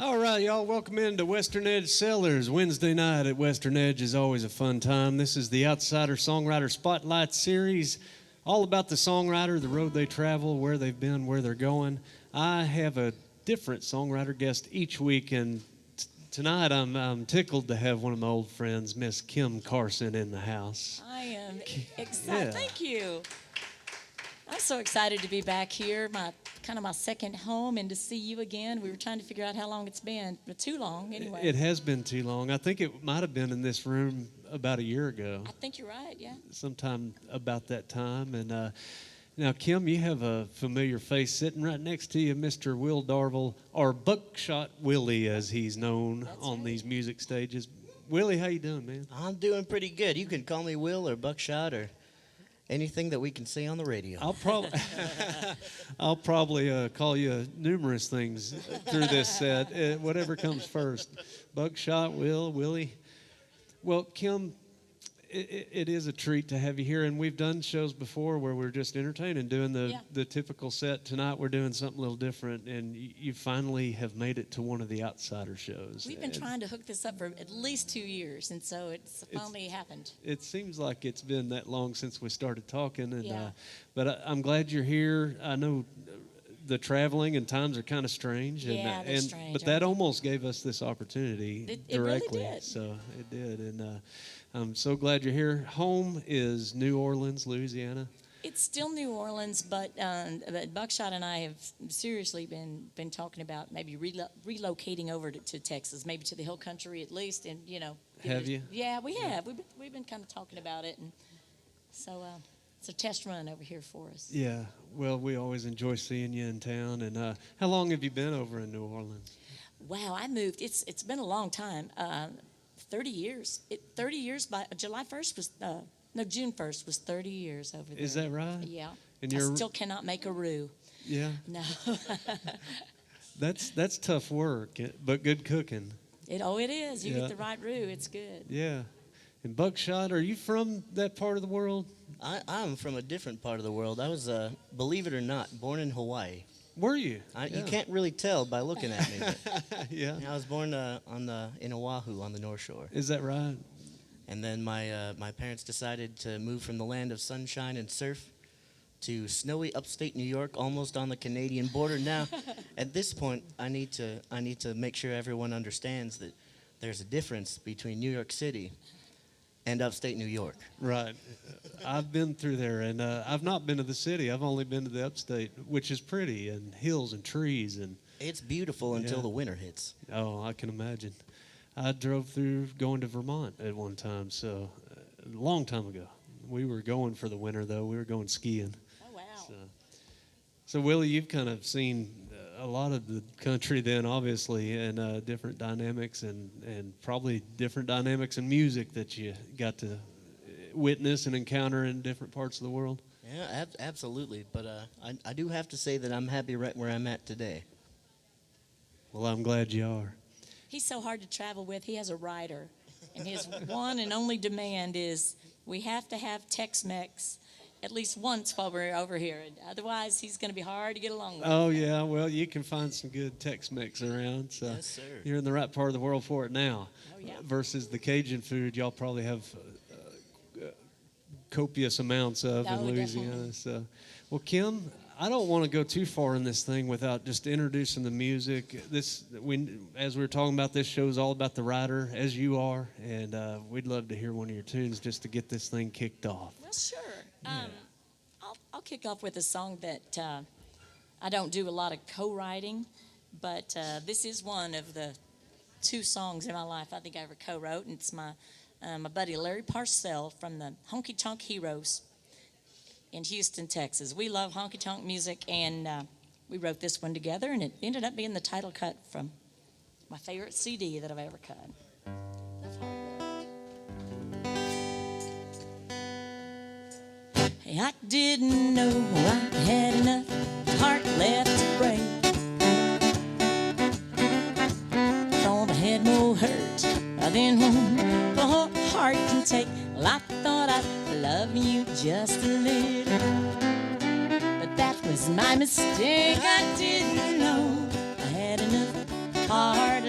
All right, y'all, welcome into Western Edge Cellars. Wednesday night at Western Edge is always a fun time. This is the Outsider Songwriter Spotlight Series, all about the songwriter, the road they travel, where they've been, where they're going. I have a different songwriter guest each week, and tonight I'm tickled to have one of my old friends, Miss Kim Carson, in the house. I am excited. Yeah. Thank you. I'm so excited to be back here, my second home, and to see you again. We were trying to figure out how long it's been, but too long anyway. It has been too long. I think it might have been in this room about a year ago. I think you're right, yeah. Sometime about that time. And now, Kim, you have a familiar face sitting right next to you, Mr. Will Darville, or Buckshot Willie, as he's known on these music stages. Willie, how you doing, man? I'm doing pretty good. You can call me Will or Buckshot or anything that we can say on the radio. I'll probably call you numerous things through this set, whatever comes first. Buckshot, Willie. Well, Kim, it is a treat to have you here, and we've done shows before where we're just entertaining, doing the typical set. Tonight we're doing something a little different, and you finally have made it to one of the Outsider shows. We've been trying to hook this up for at least 2 years, and so it's finally happened. It seems like it's been that long since we started talking, and Yeah. But I'm glad you're here. I know the traveling and times are kind of strange, Yeah, they're strange, but that almost gave us this opportunity It directly. really did. So it did, and I'm so glad you're here. Home is New Orleans, Louisiana. It's still New Orleans, but Buckshot and I have seriously been talking about maybe relocating over to Texas, maybe to the Hill Country at least, and Have you? Yeah, we have. We've been kind of talking about it, and so it's a test run over here for us. Yeah. Well, we always enjoy seeing you in town. And how long have you been over in New Orleans? Wow, I moved. It's been a long time. 30 years. 30 years by July 1st was June 1st was 30 years over there. Is that right? Yeah. And I you're still cannot make a roux. Yeah. No. That's tough work, but good cooking. It is. You get the right roux, it's good. Yeah. And Buckshot, are you from that part of the world? I'm from a different part of the world. I was, believe it or not, born in Hawaii. Were you? You can't really tell by looking at me. But, Yeah. I was born in Oahu on the North Shore. Is that right? And then my parents decided to move from the land of sunshine and surf to snowy upstate New York, almost on the Canadian border. Now, at this point, I need to make sure everyone understands that there's a difference between New York City and upstate New York. Right. I've been through there, and I've not been to the city. I've only been to the upstate, which is pretty, and hills and trees. And It's beautiful until the winter hits. oh, I can imagine. I drove through going to Vermont at one time, so a long time ago. We were going for the winter, though. We were going skiing. Oh, wow. So Willie, you've kind of seen a lot of the country then, obviously, and different dynamics and probably different dynamics in music that you got to witness and encounter in different parts of the world. Yeah, absolutely. But I do have to say that I'm happy right where I'm at today. Well, I'm glad you are. He's so hard to travel with. He has a rider, and his one and only demand is we have to have Tex-Mex at least once while we're over here. Otherwise, he's going to be hard to get along with. Oh, yeah. Well, you can find some good Tex-Mex around. So Yes, sir. You're in the right part of the world for it now. Oh, yeah. Versus the Cajun food, y'all probably have copious amounts of in Oh, Louisiana. definitely. So, well, Kim, I don't want to go too far in this thing without just introducing the music. As we were talking about, this show is all about the writer, as you are, and we'd love to hear one of your tunes just to get this thing kicked off. Well, sure. I'll kick off with a song that I don't do a lot of co-writing, but this is one of the 2 songs in my life I think I ever co-wrote, and it's my buddy Larry Parcell from the Honky Tonk Heroes in Houston, Texas. We love honky tonk music, and we wrote this one together, and it ended up being the title cut from my favorite CD that I've ever cut. Hey, I didn't know I had enough heart left to break. Thought I had more hurt than one heart can take. Well, I thought I'd love you just a little, but that was my mistake. I didn't know I had enough heart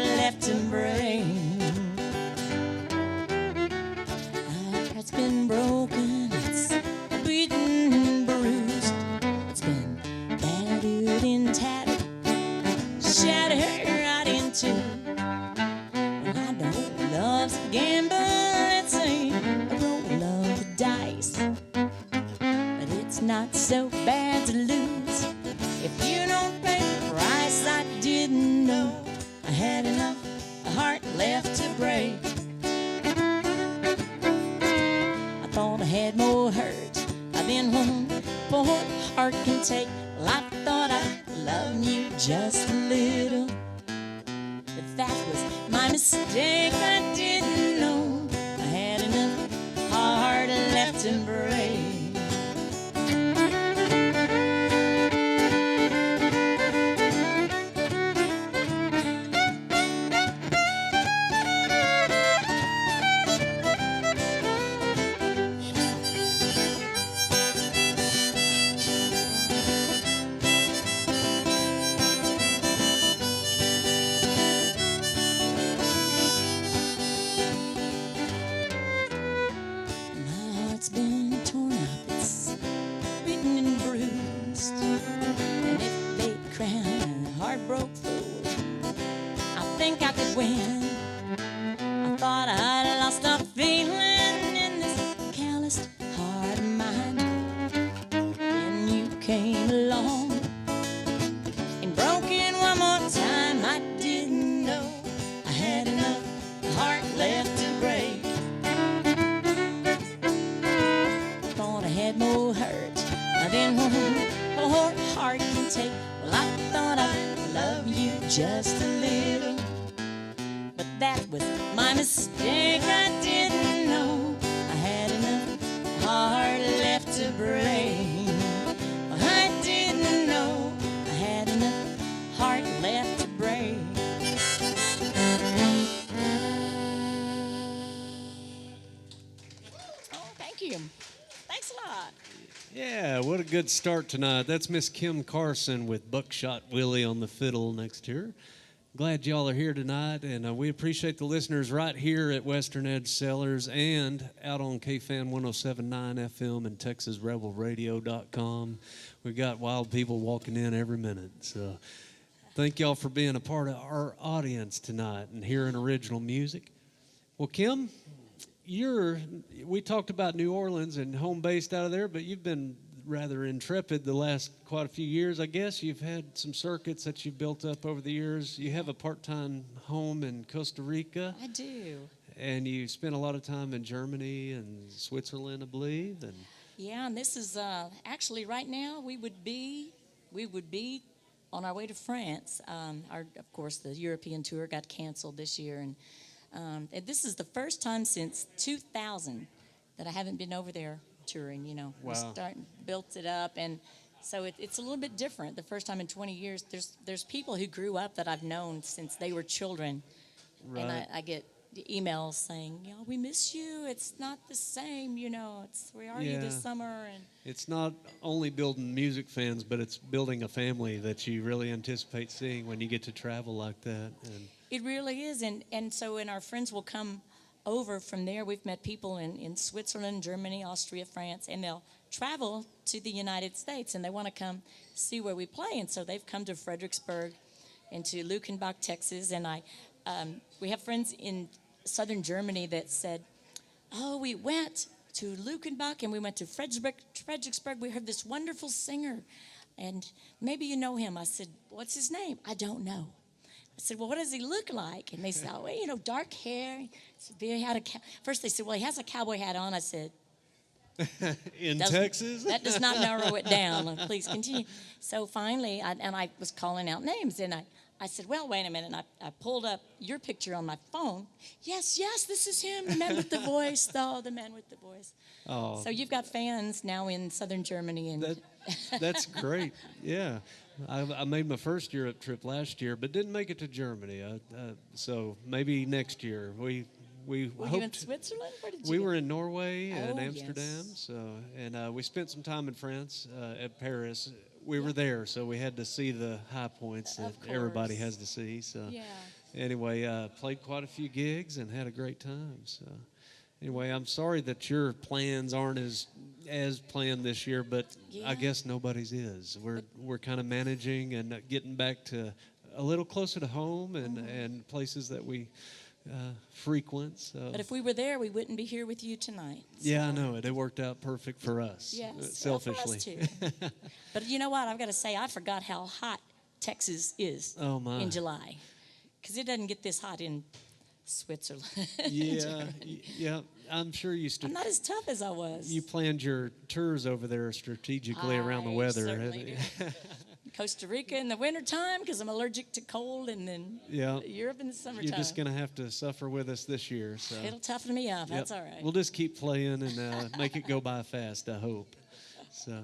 shatter right in two. Well, I know love's a gamble, it's a roll of the dice, but it's not so bad to lose if you don't pay the price. I didn't know I had enough heart left to break. I thought I had more hurt than one poor heart can take. Well, I thought I loved you just a little, but that was my mistake. I didn't know I had enough heart left to break. It's been torn up, it's beaten and bruised, and if they crown a heartbroken fool, I think I could win. I thought I had lost a feeling in this calloused heart of mine. Then you came along and broke in one more time. I didn't know I had enough heart left to break. Had more hurt than one poor heart can take. Well, I thought I loved you just a little, but that was my mistake. I didn't know I had enough heart left to break. Well, I didn't know I had enough heart left to break. Oh, thank you. Thanks a lot. Yeah, what a good start tonight. That's Miss Kim Carson with Buckshot Willie on the fiddle next to her. Glad y'all are here tonight, and we appreciate the listeners right here at Western Edge Cellars and out on KFan 107.9 FM and TexasRebelRadio.com. We've got wild people walking in every minute, so thank y'all for being a part of our audience tonight and hearing original music. Well, Kim, we talked about New Orleans and home based out of there, but you've been rather intrepid the last quite a few years, I guess. You've had some circuits that you've built up over the years. You have a part-time home in Costa Rica. I do. And you spent a lot of time in Germany and Switzerland, I believe. And yeah, and this is actually right now we would be on our way to France. Of course, the European tour got canceled this year, and this is the first time since 2000 that I haven't been over there touring. You know, wow. We built it up, and so it's a little bit different. The first time in 20 years, there's people who grew up that I've known since they were children, right. and I get emails saying, you know, we miss you. It's not the same, you know. We are you this summer, and it's not only building music fans, but it's building a family that you really anticipate seeing when you get to travel like that. And it really is, and so our friends will come over from there. We've met people in Switzerland, Germany, Austria, France, and they'll travel to the United States, and they want to come see where we play. And so they've come to Fredericksburg and to Luckenbach, Texas, and we have friends in southern Germany that said, oh, we went to Luckenbach and we went to Fredericksburg. We heard this wonderful singer, and maybe you know him. I said, what's his name? I don't know. I said, well, what does he look like? And they said, oh, well, you know, dark hair. First they said, well, he has a cowboy hat on. I said, in Texas? That does not narrow it down. Please continue. So finally, I was calling out names, and I said, well, wait a minute. And I pulled up your picture on my phone. Yes, this is him, the man with the voice. Oh, the man with the voice. Oh. So you've got fans now in southern Germany. And that's great. Yeah. I made my first Europe trip last year, but didn't make it to Germany. So maybe next year. We were hoped, you in Switzerland? Where did you we go? were in Norway and Oh, Amsterdam. yes. And we spent some time in France at Paris. We were there, so we had to see the high points that everybody has to see. So Yeah. anyway, played quite a few gigs and had a great time. So anyway, I'm sorry that your plans aren't as planned this year, but Yeah. I guess nobody's is. We're kind of managing and getting back to a little closer to home and places that we frequent. So. But if we were there, we wouldn't be here with you tonight. So. Yeah, I know it. It worked out perfect for us. Yes, selfishly. well, for us too. But you know what? I've got to say, I forgot how hot Texas is in July, because it doesn't get this hot in Switzerland. Yeah. I'm sure you. I'm not as tough as I was. You planned your tours over there strategically around the weather, haven't you? Costa Rica in the wintertime because I'm allergic to cold, and then Europe in the summertime. You're just going to have to suffer with us this year. So. It'll toughen me up. That's all right. We'll just keep playing and make it go by fast, I hope. So,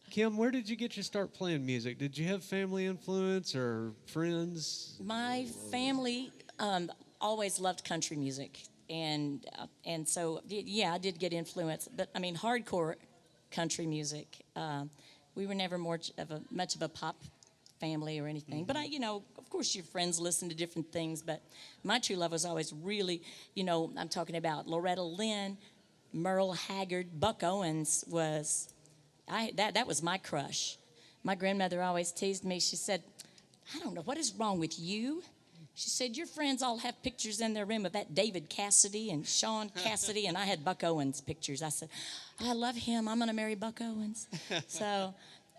Kim, where did you get your start playing music? Did you have family influence or friends? My family always loved country music. And so, I did get influence. But, I mean, hardcore country music. We were never much of a pop family or anything. But, of course, your friends listen to different things. But my true love was always really, I'm talking about Loretta Lynn, Merle Haggard, Buck Owens was, that was my crush. My grandmother always teased me. She said, I don't know, what is wrong with you? She said, your friends all have pictures in their room of that David Cassidy and Sean Cassidy, and I had Buck Owens pictures. I said, I love him. I'm going to marry Buck Owens. So,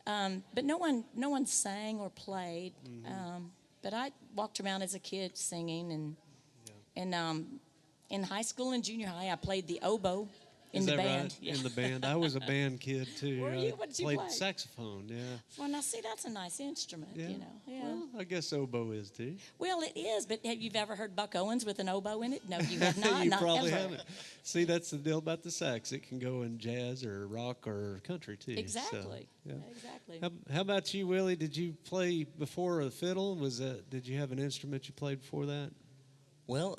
but no one sang or played. But I walked around as a kid singing, and in high school and junior high, I played the oboe in the band. Right? Yeah. In the band. I was a band kid, too. Were you? What did you played play? Saxophone, yeah. Well, now, see, that's a nice instrument, Yeah. Yeah. Well, I guess oboe is, too. Well, it is, but have you ever heard Buck Owens with an oboe in it? No, you have not. You not probably ever. haven't. See, that's the deal about the sax. It can go in jazz or rock or country, too. Exactly. So, yeah. Exactly. How about you, Willie? Did you play before a fiddle? Did you have an instrument you played before that? Well,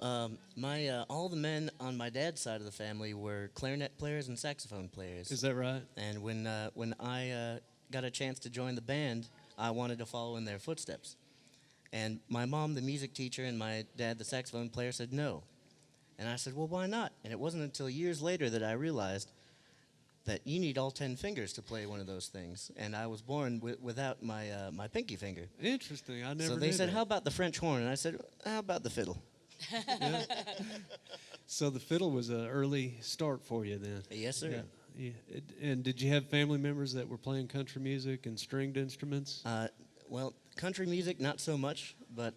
all the men on my dad's side of the family were clarinet players and saxophone players. Is that right? And when I got a chance to join the band, I wanted to follow in their footsteps. And my mom, the music teacher, and my dad, the saxophone player, said no. And I said, well, why not? And it wasn't until years later that I realized that you need all 10 fingers to play one of those things. And I was born without my pinky finger. Interesting. I never So knew they said, that. how about the French horn? And I said, how about the fiddle? Yeah. So the fiddle was an early start for you then. Yes, sir. Yeah. And did you have family members that were playing country music and stringed instruments? Well, country music, not so much, but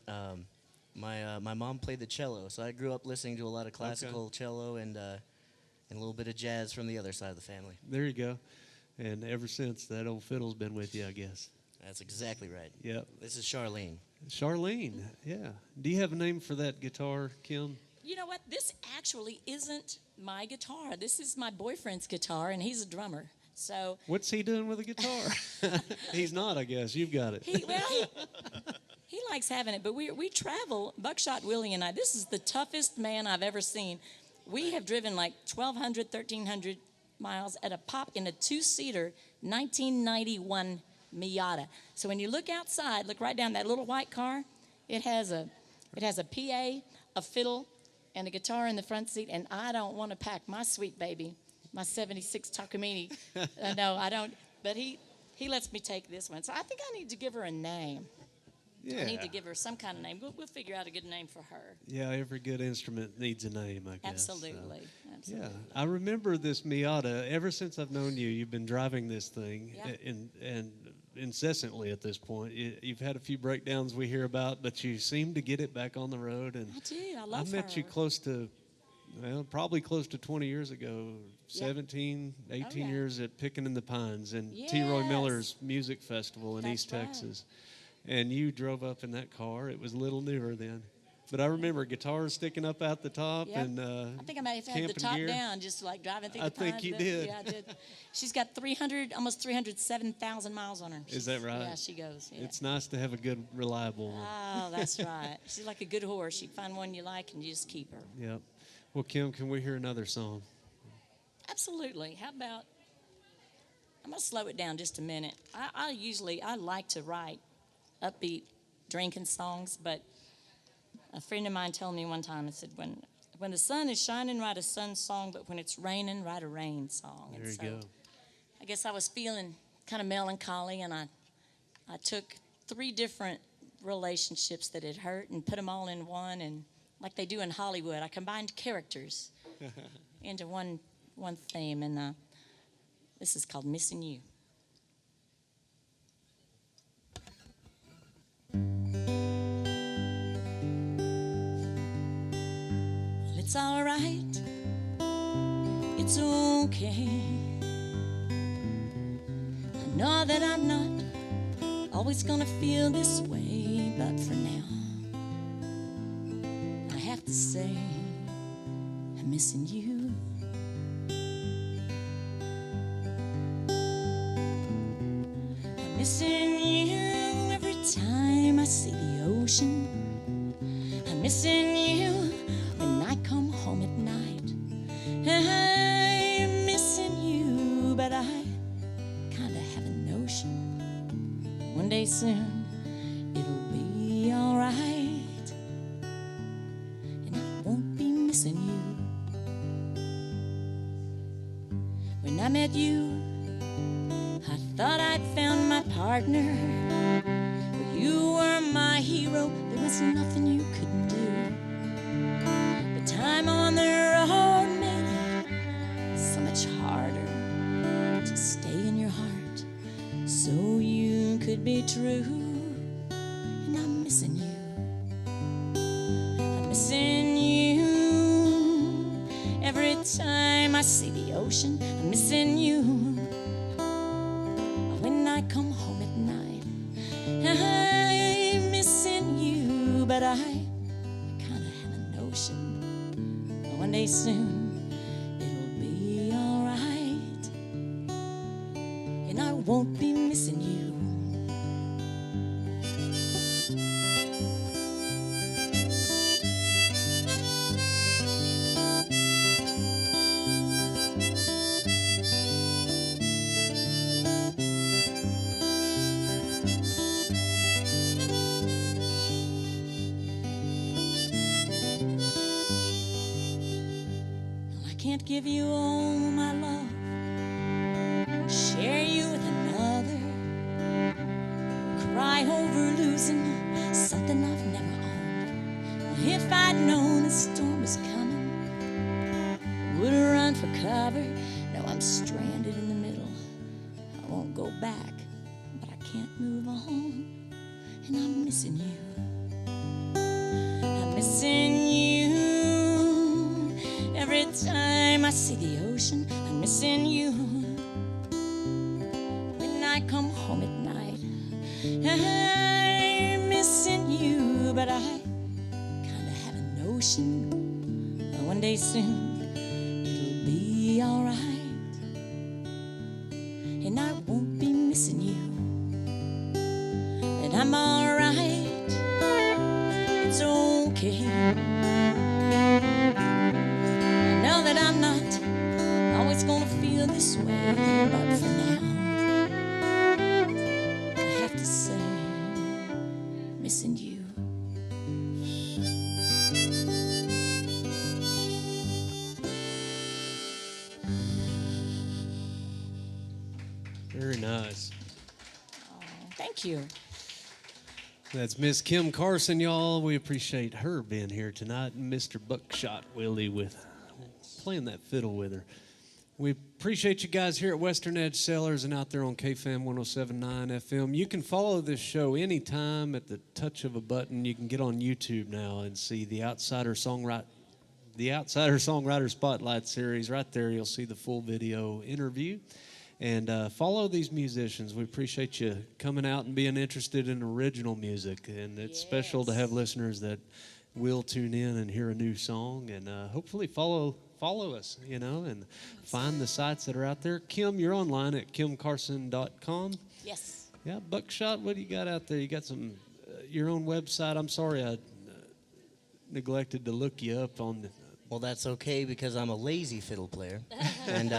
my mom played the cello, so I grew up listening to a lot of classical cello and a little bit of jazz from the other side of the family. There you go. And ever since, that old fiddle's been with you, I guess. That's exactly right. Yep. This is Charlene. Charlene, yeah. Do you have a name for that guitar, Kim? You know what? This actually isn't my guitar. This is my boyfriend's guitar, and he's a drummer. So What's he doing with a guitar? He's not, I guess. You've got it. He likes having it. But we travel, Buckshot Willie and I. This is the toughest man I've ever seen. We have driven like 1,200, 1,300 miles at a pop in a two-seater 1991 Miata. So when you look outside, look right down that little white car. It has a PA, a fiddle, and a guitar in the front seat. And I don't want to pack my sweet baby, my '76 Takamine. No, I don't. But he lets me take this one. So I think I need to give her a name. Yeah. I need to give her some kind of name. We'll figure out a good name for her. Yeah, every good instrument needs a name, I guess. Absolutely. So. Absolutely. Yeah, I remember this Miata. Ever since I've known you, you've been driving this thing, Yeah. and incessantly at this point. You've had a few breakdowns we hear about, but you seem to get it back on the road. And I do. I love I met her. you probably close to 20 years ago, 17, 18 years at Pickin' in the Pines and T. Roy Yes. Miller's music festival in That's East right. Texas. And you drove up in that car. It was a little newer then. But I remember guitars sticking up out the top Yep. and I think I may have had the camping top gear. down, just like driving through I the think pines. you did. Yeah, I did. She's got almost 307,000 miles on her. Is that right? Yeah, she goes. Yeah. It's nice to have a good, reliable one. Oh, that's right. She's like a good horse. You find one you like and you just keep her. Yep. Well, Kim, can we hear another song? Absolutely. How about, I'm going to slow it down just a minute. I like to write upbeat drinking songs, but a friend of mine told me one time, it said, when the sun is shining, write a sun song, but when it's raining, write a rain song. There you go. I guess I was feeling kind of melancholy, and I took 3 different relationships that had hurt and put them all in one, and like they do in Hollywood, I combined characters into one theme, and this is called Missing You. Well, it's all right, it's okay. I know that I'm not always gonna feel this way, but for now I have to say I'm missing you. I'm missing you every time I see the ocean. I'm missing you when I come home at night. I'm missing you, but I kinda have a notion one day soon it'll be alright, and I won't be missing you. When I met you, I thought I'd found my partner, but you were my hero, there was nothing you couldn't do. But time on the road made it so much harder to stay in your heart, so you could be true. And I'm missing you. I'm missing you every time I see the ocean. I'm missing you when I come home at night. I'm missing you, but I kinda have a notion one day soon it'll be alright, and I won't be missing you. I can't give you all my love, share you with another, cry over losing something I've never owned. If I'd known a storm was coming, I would have run for cover. Now I'm stranded in the middle. I won't go back, but I can't move on, and I'm missing you. I'm missing you every time I see the ocean. I'm missing you when I come home at night. I'm missing you, but I kinda have a notion one day soon it'll be alright, and I won't be missing you. And I'm alright, it's okay. That I'm not always gonna feel this way, but for now I have to say missing you. Very nice. Thank you. That's Miss Kim Carson, y'all. We appreciate her being here tonight, and Mr. Buckshot Willie with playing that fiddle with her. We appreciate you guys here at Western Edge Cellars and out there on KFAM 107.9 FM. You can follow this show anytime at the touch of a button. You can get on YouTube now and see the Outsider Songwriter Spotlight Series. Right there, you'll see the full video interview. And follow these musicians. We appreciate you coming out and being interested in original music. And it's special to have listeners that will tune in and hear a new song, and hopefully follow us, and find the sites that are out there. Kim, you're online at kimcarson.com. Yes. Yeah, Buckshot, what do you got out there? You got some your own website? I'm sorry I neglected to look you up on the. Well, that's okay because I'm a lazy fiddle player, and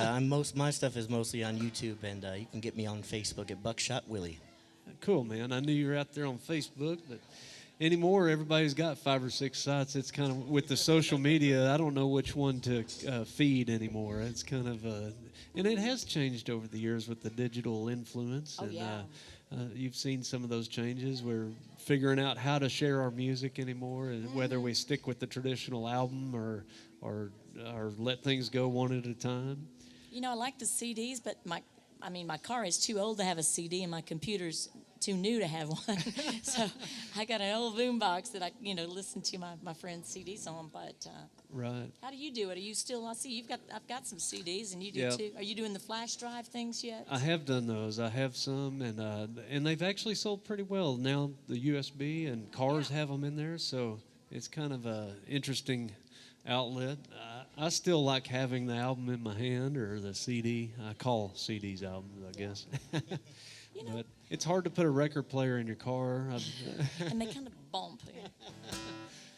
my stuff is mostly on YouTube, and you can get me on Facebook at Buckshot Willie. Cool, man. I knew you were out there on Facebook, but anymore, everybody's got 5 or 6 sites. It's kind of, with the social media, I don't know which one to feed anymore. It's kind of, and it has changed over the years with the digital influence. Oh, and yeah. You've seen some of those changes. We're figuring out how to share our music anymore, and whether we stick with the traditional album or let things go one at a time. You know, I like the CDs, but my car is too old to have a CD, and my computer's too new to have one. So I got an old boombox that I, listen to my friend's CDs on. But Right. how do you do it? Are you still? I see I've got some CDs, and you do Yep. too. Are you doing the flash drive things yet? I have done those. I have some, and they've actually sold pretty well. Now the USB and cars have them in there, so it's kind of a interesting outlet. I still like having the album in my hand or the CD. I call CDs albums, I guess. But it's hard to put a record player in your car. And they kind of bump.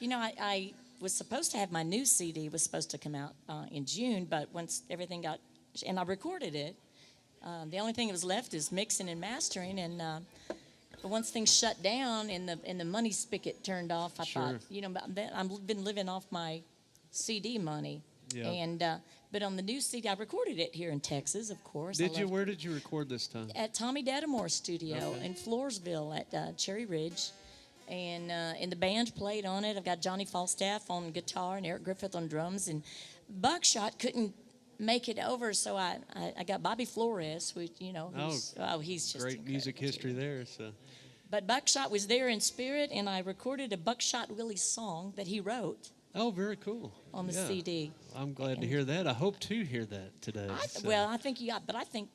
I was supposed to have my new CD was supposed to come out in June, but once everything and I recorded it, the only thing that was left is mixing and mastering. And but once things shut down and the money spigot turned off, I thought, I've been living off my CD money. Yeah. And but on the new CD, I recorded it here in Texas, of course. Did you? Where did you record this time? At Tommy Dattamore's studio Okay. in Floresville at Cherry Ridge. And the band played on it. I've got Johnny Falstaff on guitar and Eric Griffith on drums. And Buckshot couldn't make it over, so I got Bobby Flores, which, he's just Great music incredible, history too. there. So But Buckshot was there in spirit, and I recorded a Buckshot Willie song that he wrote very cool. on the Yeah. CD. I'm glad to hear that. I hope to hear that today. So. Well, I think I think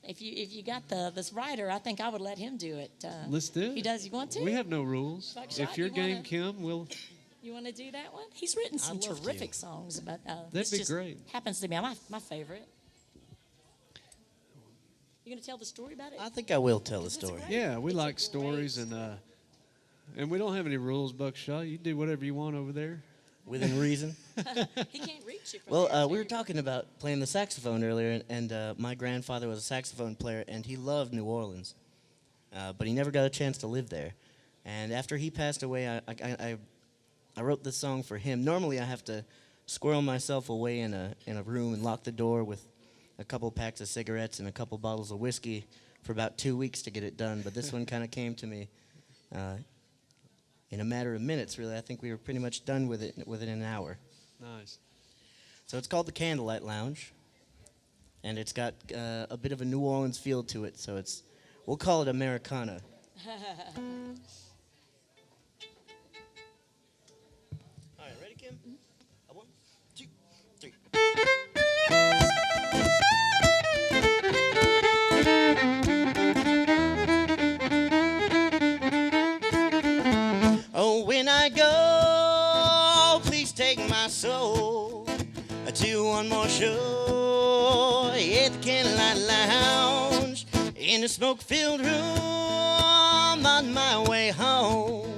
if you got this writer, I think I would let him do it. Let's do it. If he does, you want to? We have no rules. Buckshot, If you're you game, wanna- Kim, we'll. You want to do that one? He's written some I'd love to. terrific songs about. That'd be great. Happens to be my favorite. You gonna tell the story about it? I think I will tell the It's story. great. Yeah, we It's a like stories, great and we don't have any rules, Buckshot. You do whatever you want over there. Within reason. He can't reach you. From Well, there, we were Jerry. talking about playing the saxophone earlier, and my grandfather was a saxophone player, and he loved New Orleans, but he never got a chance to live there. And after he passed away, I wrote this song for him. Normally, I have to squirrel myself away in a room and lock the door with a couple packs of cigarettes and a couple bottles of whiskey for about 2 weeks to get it done. But this one kind of came to me in a matter of minutes, really. I think we were pretty much done with it within an hour. Nice. So it's called the Candlelight Lounge, and it's got a bit of a New Orleans feel to it. So we'll call it Americana. All right, ready, Kim? 1, 2, 3. Oh, when I go, please take my soul to one more show at the Candlelight Lounge in a smoke-filled room on my way home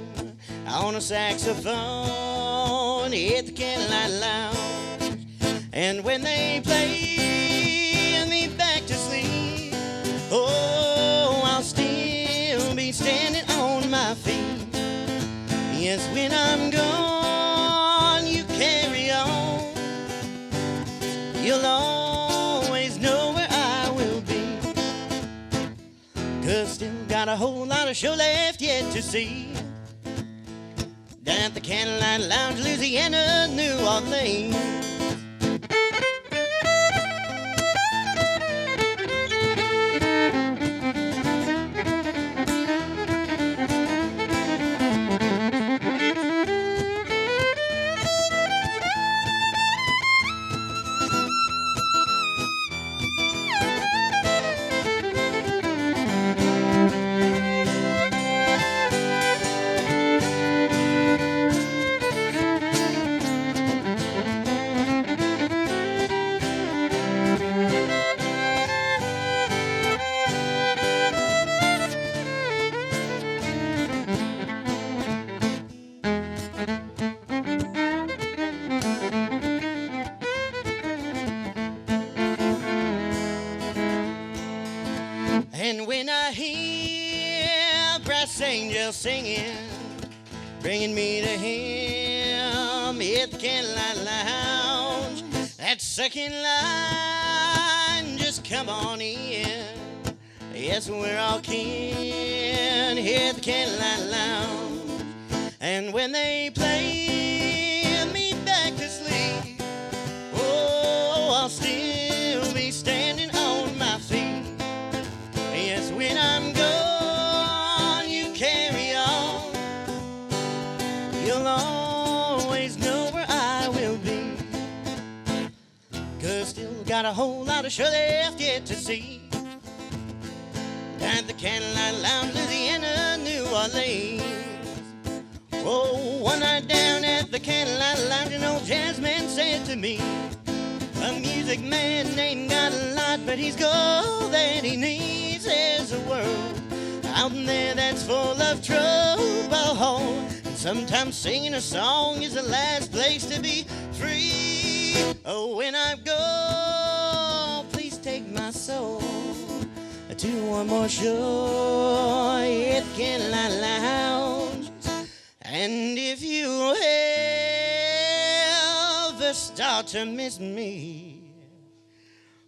on a saxophone at the Candlelight Lounge. And when they play me back to sleep, oh, I'll still be standing on my feet. Yes, when I'm gone, you carry on. You'll always know where I will be. 'Cause still got a whole lot of show left yet to see. Down at the Candlelight Lounge, Louisiana, New Orleans. And when I hear brass angels singing, bringing me to him at the Candlelight Lounge, that second line, just come on in Yes, we're all kin here at the Candlelight Lounge. And when they play me back to sleep, oh, I'll still be standing on my feet. Yes, when I'm gone, you carry on. You'll always know where I will be. 'Cause still got a whole lot of show left yet to see. At the Candlelight Lounge, Louisiana, New Orleans. Oh, one night down at the Candlelight Lounge, an old jazz man said to me, a music man ain't got a lot, but he's all that he needs. There's a world out there that's full of trouble, and sometimes singing a song is the last place to be free. Oh, when I go, please take my soul to one more show at the Candlelight Lounge. And if you ever start to miss me,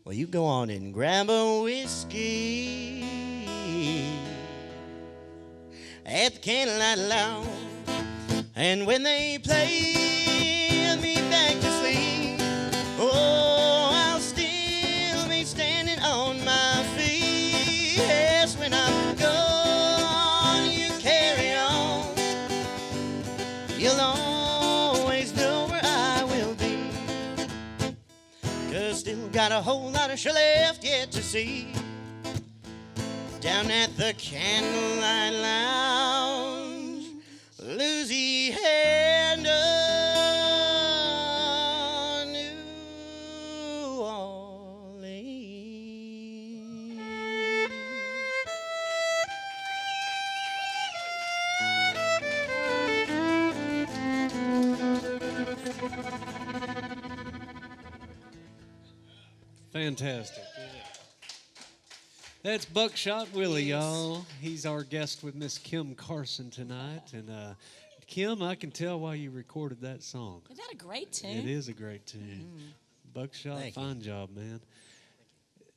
well, you go on and grab a whiskey at the Candlelight Lounge. And when they play me back to sleep, oh, I'll still be standing on my feet. Yes, when I'm gone, you carry on. You'll always know where I will be. 'Cause still got a whole lot of show left yet to see. Down at the Candlelight Lounge, Louisiana, New Orleans. Fantastic. That's Buckshot Willie, y'all. He's our guest with Miss Kim Carson tonight. And Kim, I can tell why you recorded that song. Isn't that a great tune? It is a great tune. Buckshot, Thank you. fine job, man.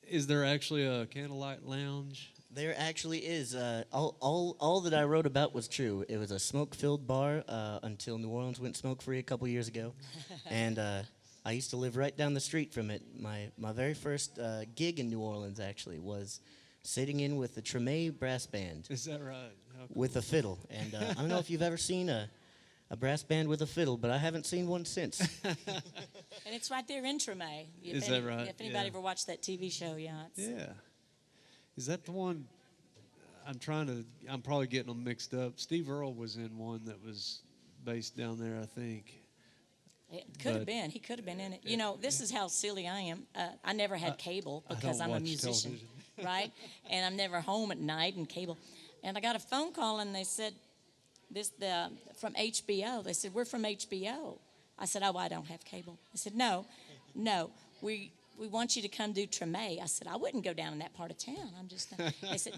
Is there actually a Candlelight Lounge? There actually is. All that I wrote about was true. It was a smoke-filled bar until New Orleans went smoke-free a couple years ago. And I used to live right down the street from it. My very first gig in New Orleans, actually, was sitting in with the Treme Brass Band. Is that right? How cool. With a fiddle. And I don't know if you've ever seen a brass band with a fiddle, but I haven't seen one since. And it's right there in Treme. Is that right? If anybody Yeah. ever watched that TV show, yeah. Yeah. Is that the one? I'm probably getting them mixed up. Steve Earle was in one that was based down there, I think. It could have been. He could have been in it. You know, this is how silly I am. I never had cable because I'm a watch musician, television. right? And I'm never home at night and cable. And I got a phone call and they said, from HBO. They said, we're from HBO. I said, oh, I don't have cable. They said, no, we want you to come do Treme. I said, I wouldn't go down in that part of town. I'm just. They said,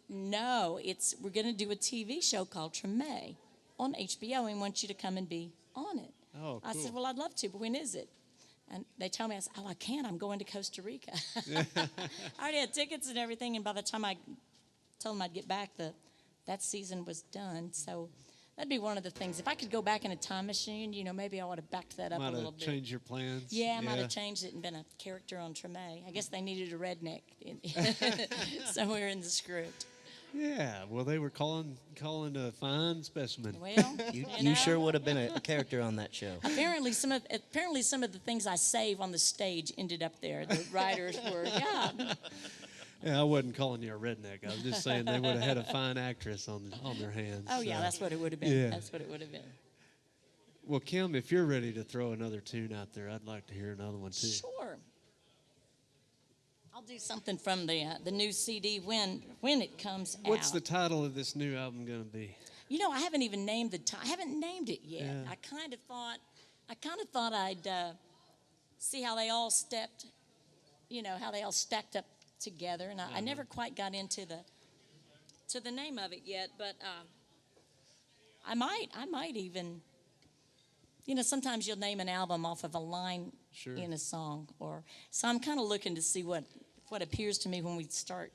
no, we're going to do a TV show called Treme on HBO. And we want you to come and be on it. Oh, I cool. said, well, I'd love to, but when is it? And they told me, I said, oh, I can't. I'm going to Costa Rica. I already had tickets and everything, and by the time I told them I'd get back, that season was done. So that'd be one of the things. If I could go back in a time machine, maybe I would have backed that up Might a little have bit. changed your plans. Yeah, I might have changed it and been a character on Treme. I guess they needed a redneck somewhere in the script. Yeah, well, they were calling a fine specimen. Well, You sure would have been a character on that show. Apparently, some of the things I save on the stage ended up there. The writers were, yeah. Yeah, I wasn't calling you a redneck. I was just saying they would have had a fine actress on their hands. Oh, yeah, so. that's what it would have been. Yeah. That's what it would have been. Well, Kim, if you're ready to throw another tune out there, I'd like to hear another one too. Sure. I'll do something from the new CD when it comes out. What's the title of this new album going to be? I haven't even named I haven't named it yet. Yeah. I kind of thought I'd see how they all stepped, how they all stacked up together, and I never quite got into the name of it yet. But I might even, sometimes you'll name an album off of a line Sure. in a song, so I'm kind of looking to see what appears to me when we start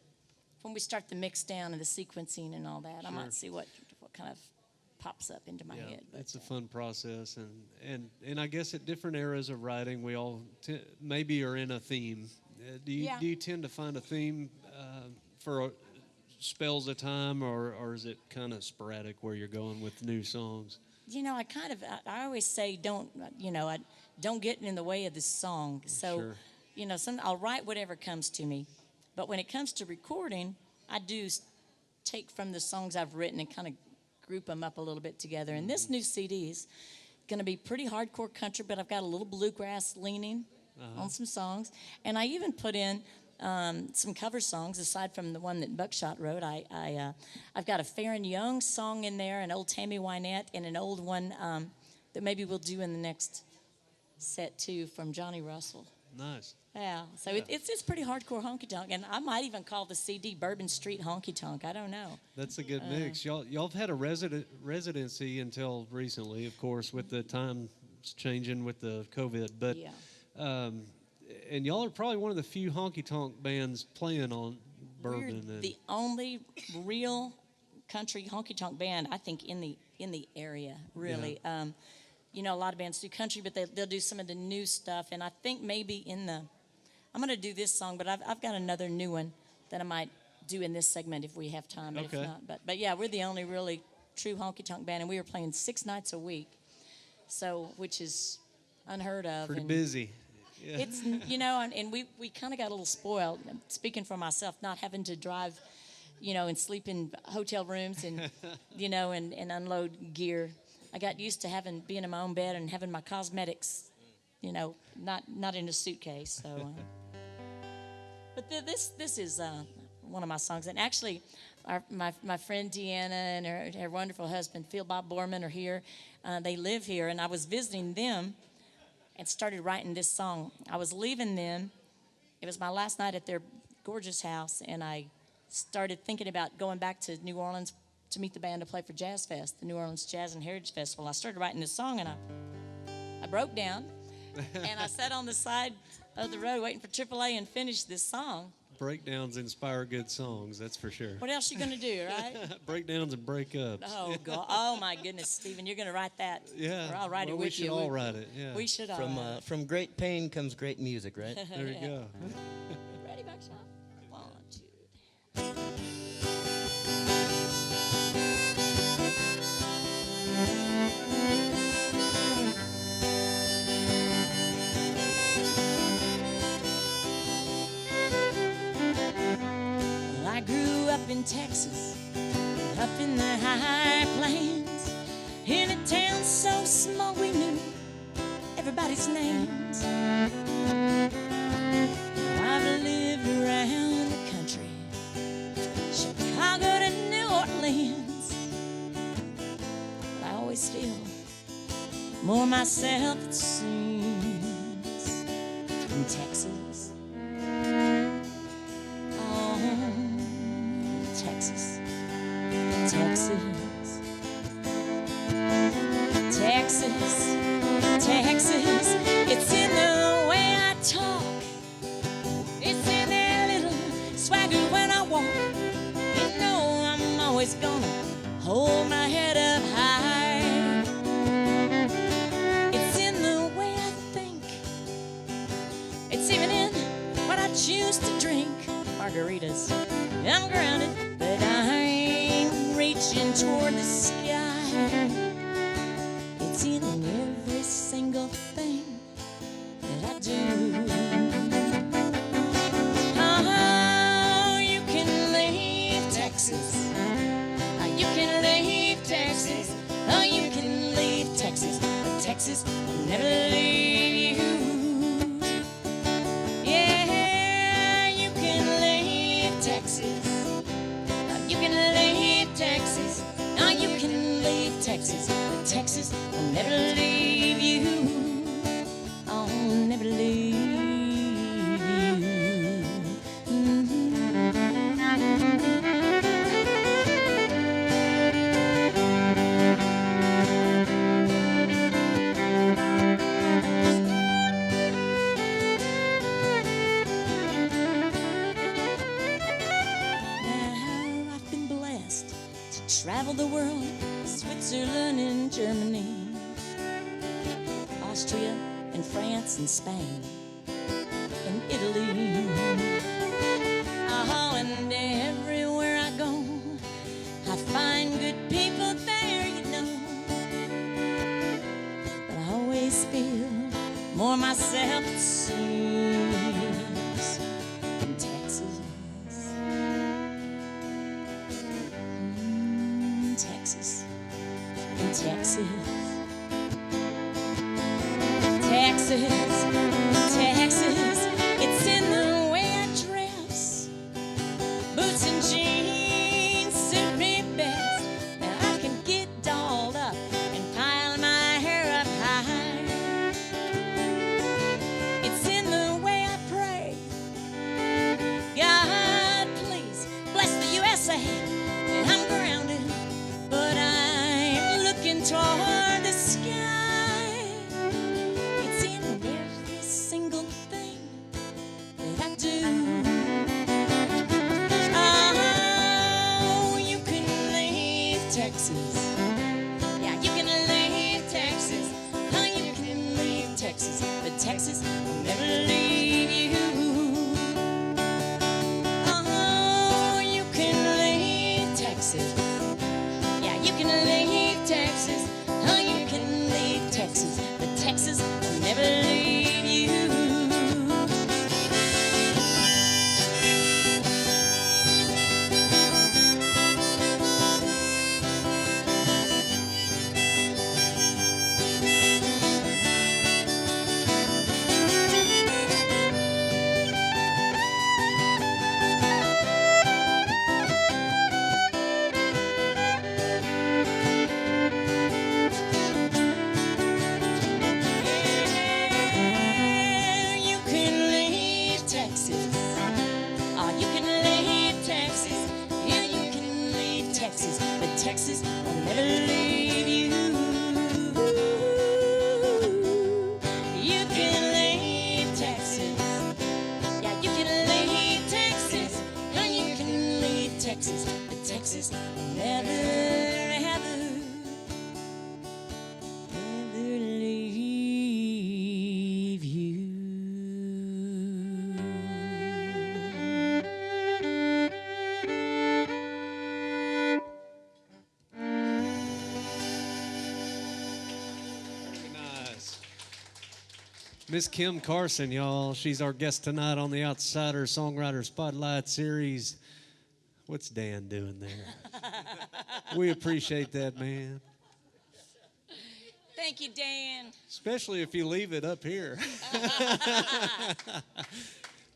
when we start the mix down and the sequencing and all that, I Sure. might see what kind of pops up into my Yeah, head. But, it's a fun process, and I guess at different eras of writing, we all maybe are in a theme. Yeah. Do you tend to find a theme for spells of time, or is it kind of sporadic where you're going with new songs? you know, I always say I don't get in the way of this song. So, Sure. I'll write whatever comes to me, but when it comes to recording, I do take from the songs I've written and kind of group them up a little bit together. And this new CD is going to be pretty hardcore country, but I've got a little bluegrass leaning on some songs, and I even put in some cover songs aside from the one that Buckshot wrote. I've got a Farron Young song in there, an old Tammy Wynette, and an old one that maybe we'll do in the next set too from Johnny Russell. Nice. Yeah, so it's pretty hardcore honky tonk, and I might even call the CD Bourbon Street Honky Tonk. I don't know. That's a good mix. Y'all have had a residency until recently, of course, with the times changing with the COVID. But Yeah. And y'all are probably one of the few honky tonk bands playing on We're Bourbon. And the only real country honky tonk band I think in the area. Really, a lot of bands do country, but they'll do some of the new stuff. And I think maybe I'm going to do this song, but I've got another new one that I might do in this segment if we have time. But Okay. if not, but yeah, we're the only really true honky tonk band, and we were playing 6 nights a week, so which is unheard of. pretty and busy. Yeah. It's and we kind of got a little spoiled. Speaking for myself, not having to drive, and sleep in hotel rooms and and unload gear. I got used to being in my own bed and having my cosmetics, not in a suitcase. So, but this is one of my songs, and actually, my friend Deanna and her wonderful husband Phil Bob Borman are here. They live here, and I was visiting them and started writing this song. I was leaving them. It was my last night at their gorgeous house, and I started thinking about going back to New Orleans to meet the band to play for Jazz Fest, the New Orleans Jazz and Heritage Festival. I started writing this song, and I broke down, and I sat on the side of the road waiting for AAA and finished this song. Breakdowns inspire good songs, that's for sure. What else you gonna do, right? Breakdowns and breakups. Oh God! Oh my goodness, Stephen, you're gonna write that? Yeah. Or I'll write it Well, with we you. should all write it. Yeah. We should all. write it. From great pain comes great music, right? There you go. Ready, Buckshot? 1, 2. Well, I grew up in Texas, up in the high plains, in a town so small we knew everybody's names. I've lived around the country, Chicago to New Orleans, but I always feel more myself, it seems, in Texas. Oh, Texas, Texas, Texas, Texas. It's in the way I talk. It's in that little swagger when I walk. I'm always gonna hold my head up high. It's in the way I think. It's even in what I choose to drink. Margaritas. I'm grounded, but I ain't reaching toward the sky. It's in every single thing that I do. Oh, you can leave Texas. You can leave Texas. Oh, you can leave Texas. But Texas will never leave you. Yeah, you can leave Texas. You can leave Texas. Oh, you can leave Texas. But Texas will never leave you. I'll never leave you. traveled the world, Switzerland and Germany, Austria and France and Spain and Italy. Oh, and everywhere I go, I find good people there, you know. But I always feel more myself, it seems, in Texas. Texas, in Texas. Texas, Texas, it's in the way I dress. Boots and jeans suit me best. Now I can get dolled up and pile my hair up high. It's in the way I pray. God, please bless the USA. And I'm grounded, but I'm looking toward the sky. Texas. Yeah, you can leave Texas. Oh, you can leave Texas. But Texas will never leave you. Oh, you can leave Texas. Yeah, you can leave Texas. Oh, you can leave Texas. But Texas will never leave you. Texas will never leave you. You can leave Texas. Yeah, you can leave Texas. And you can leave Texas. But Texas will never, ever, ever leave you. Miss Kim Carson, y'all. She's our guest tonight on the Outsider Songwriter Spotlight Series. What's Dan doing there? We appreciate that, man. Thank you, Dan. Especially if you leave it up here.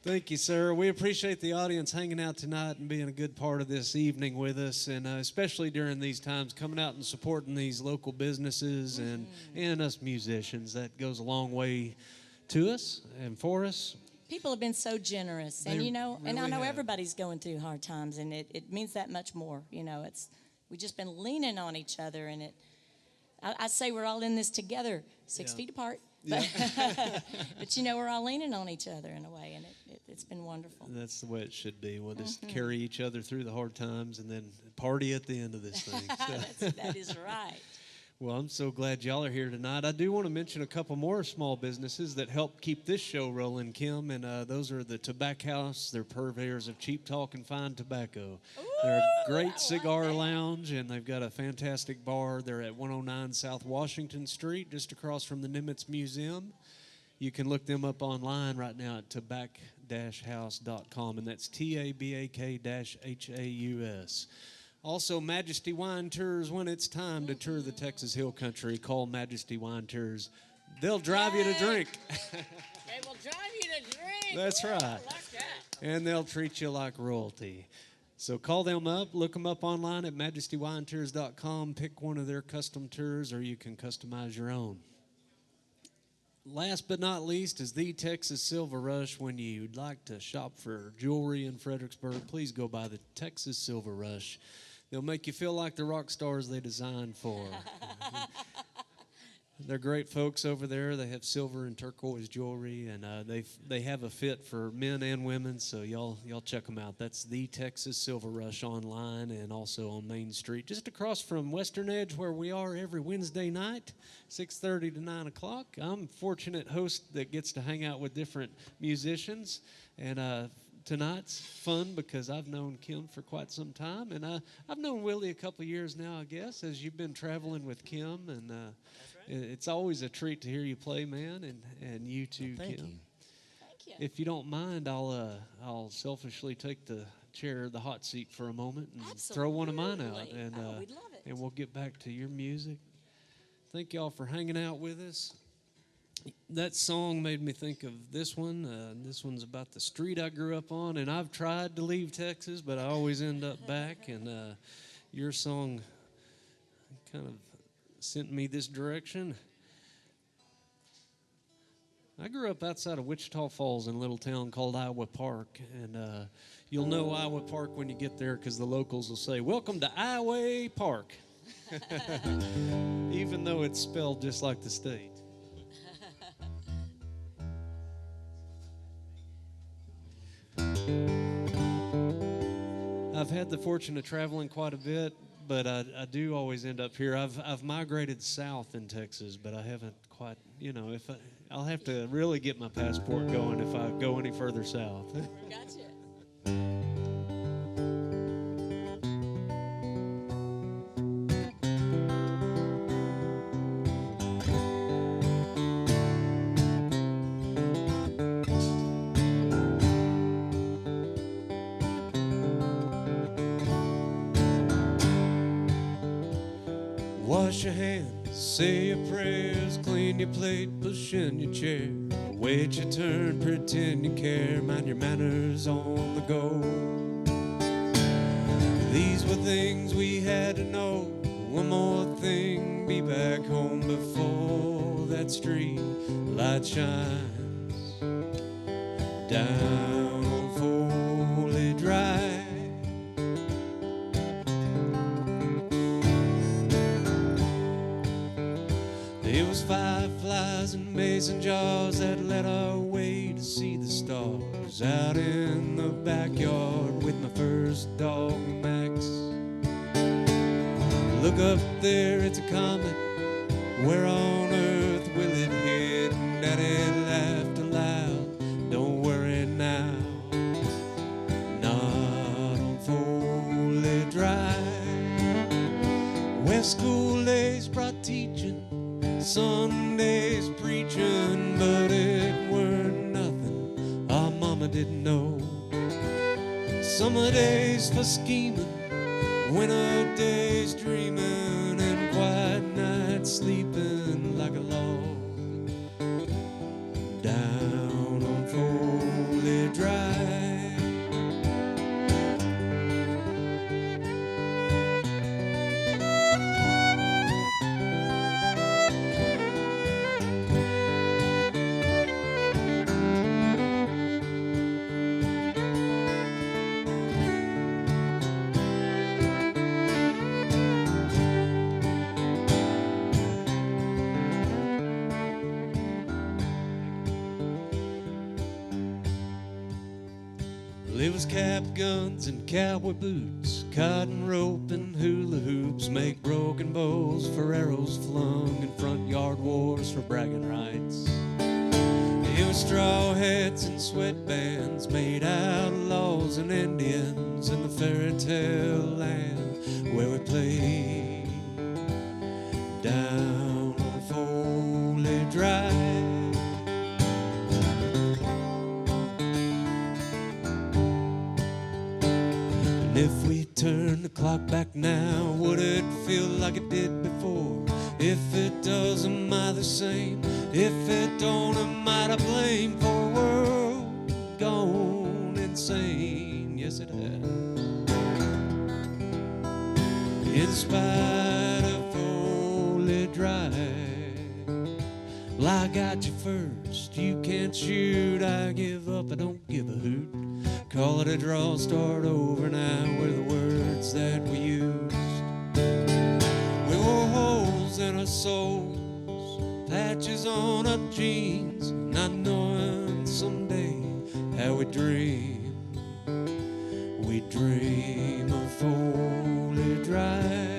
Thank you, sir. We appreciate the audience hanging out tonight and being a good part of this evening with us, and especially during these times, coming out and supporting these local businesses and us musicians. That goes a long way to us and for us. People have been so generous, and They and I really know have. everybody's going through hard times, and it means that much more. We've just been leaning on each other, and I say we're all in this together, 6 feet apart. But, but we're all leaning on each other in a way, and it's been wonderful. That's the way it should be. We'll just carry each other through the hard times and then party at the end of this thing. So. That is right. Well, I'm so glad y'all are here tonight. I do want to mention a couple more small businesses that help keep this show rolling, Kim, and those are the Tobacco House. They're purveyors of cheap talk and fine tobacco. They're a great cigar lounge, and they've got a fantastic bar. They're at 109 South Washington Street, just across from the Nimitz Museum. You can look them up online right now at tabac-house.com, and that's TABAK-HAUS. Also, Majesty Wine Tours. When it's time to tour the Texas Hill Country, call Majesty Wine Tours. They'll drive you to drink. They will drive you to drink. That's right. I like that. And they'll treat you like royalty. So call them up. Look them up online at MajestyWineTours.com. Pick one of their custom tours, or you can customize your own. Last but not least is the Texas Silver Rush. When you'd like to shop for jewelry in Fredericksburg, please go by the Texas Silver Rush. They'll make you feel like the rock stars they designed for. They're great folks over there. They have silver and turquoise jewelry, and they have a fit for men and women. So y'all check them out. That's the Texas Silver Rush online and also on Main Street, just across from Western Edge, where we are every Wednesday night, 6:30 to 9 o'clock. I'm a fortunate host that gets to hang out with different musicians, and tonight's fun because I've known Kim for quite some time, and I've known Willie a couple of years now, I guess, as you've been traveling with Kim, and it's always a treat to hear you play, man, and you too, Well, thank Kim. you. Thank you. If you don't mind, I'll selfishly take the chair, the hot seat for a moment, and throw one of mine out, Absolutely. and We'd love it. and we'll get back to your music. Thank y'all for hanging out with us. That song made me think of this one. This one's about the street I grew up on, and I've tried to leave Texas, but I always end up back. And your song kind of sent me this direction. I grew up outside of Wichita Falls in a little town called Iowa Park, and you'll know Iowa Park when you get there because the locals will say, "Welcome to Iowa Park," even though it's spelled just like the state. I've had the fortune of traveling quite a bit, but I do always end up here. I've migrated south in Texas, but I haven't quite, I'll have to really get my passport going if I go any further south. Gotcha. Wash your hands, say your prayers, clean your plate, push in your chair. Wait your turn, pretend you care, mind your manners on the go. These were things we had to know. One more thing, be back home before that street light shines down on Foley Drive. There was fireflies and mason jars that led our way to see the stars. Out in the backyard with my first dog, Max. Look up there, it's a comet. Where on earth will it hit? And Daddy laughed aloud. Don't worry now, not on Foley Drive, where school days brought teaching, Sundays preaching, but it weren't nothing our mama didn't know. Summer days for scheming, winter days dreaming, and quiet nights sleeping like a log down on Foley Drive. There was cap guns and cowboy boots, cotton rope and hula hoops, make broken bows for arrows flung, and front yard wars for bragging rights. There was straw hats and sweatbands, made outlaws and Indians in the fairy tale land where we played down on Foley Drive. If we turn the clock back now, would it feel like it did before? If it does, am I the same? If it don't, am I to blame for a world gone insane? Yes, it has. In spite of Foley Drive, well, I got you first. You can't shoot. I give up. I don't give a hoot. Call it a draw, start over now. We're the words that we used. We wore holes in our souls patches on our jeans, not knowing someday how we dream. We dream of Foley Drive.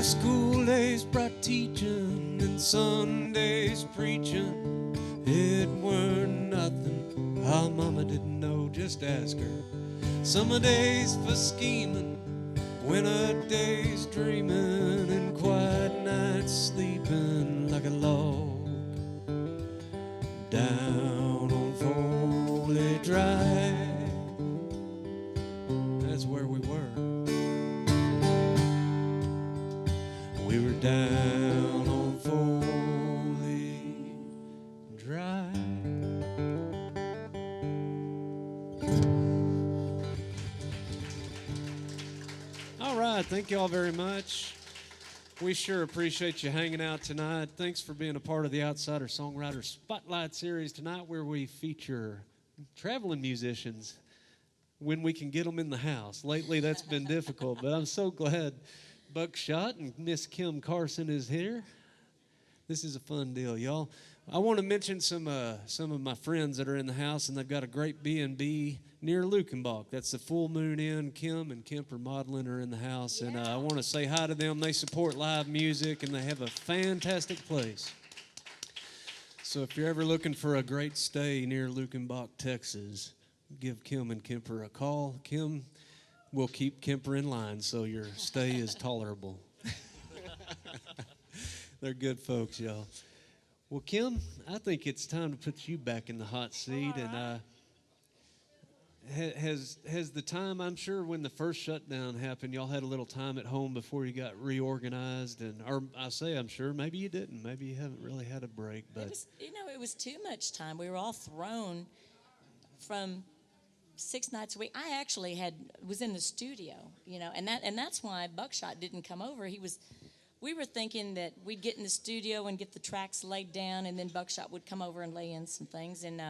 School days brought teaching and Sundays preaching. It weren't nothing our mama didn't know, just ask her. Summer days for scheming, winter days dreaming, and quiet nights sleeping like a log down on Foley Drive. That's where we were. We were down on Foley Drive. All right, thank you all very much. We sure appreciate you hanging out tonight. Thanks for being a part of the Outsider Songwriter Spotlight Series tonight, where we feature traveling musicians when we can get them in the house. Lately, that's been difficult, but I'm so glad Buckshot and Miss Kim Carson is here. This is a fun deal, y'all. I want to mention some of my friends that are in the house, and they've got a great B&B near Lukenbach. That's the Full Moon Inn. Kim and Kemper Modeling are in the house, and I want to say hi to them. They support live music, and they have a fantastic place. So if you're ever looking for a great stay near Lukenbach, Texas, give Kim and Kemper a call. Kim will keep Kemper in line so your stay is tolerable. They're good folks, y'all. Well, Kim, I think it's time to put you back in the hot seat. And has the time, I'm sure when the first shutdown happened, y'all had a little time at home before you got reorganized. Or I say I'm sure, maybe you didn't. Maybe you haven't really had a break. But it was too much time. We were all thrown from 6 nights a week. I actually was in the studio, and that's why Buckshot didn't come over. We were thinking that we'd get in the studio and get the tracks laid down, and then Buckshot would come over and lay in some things. And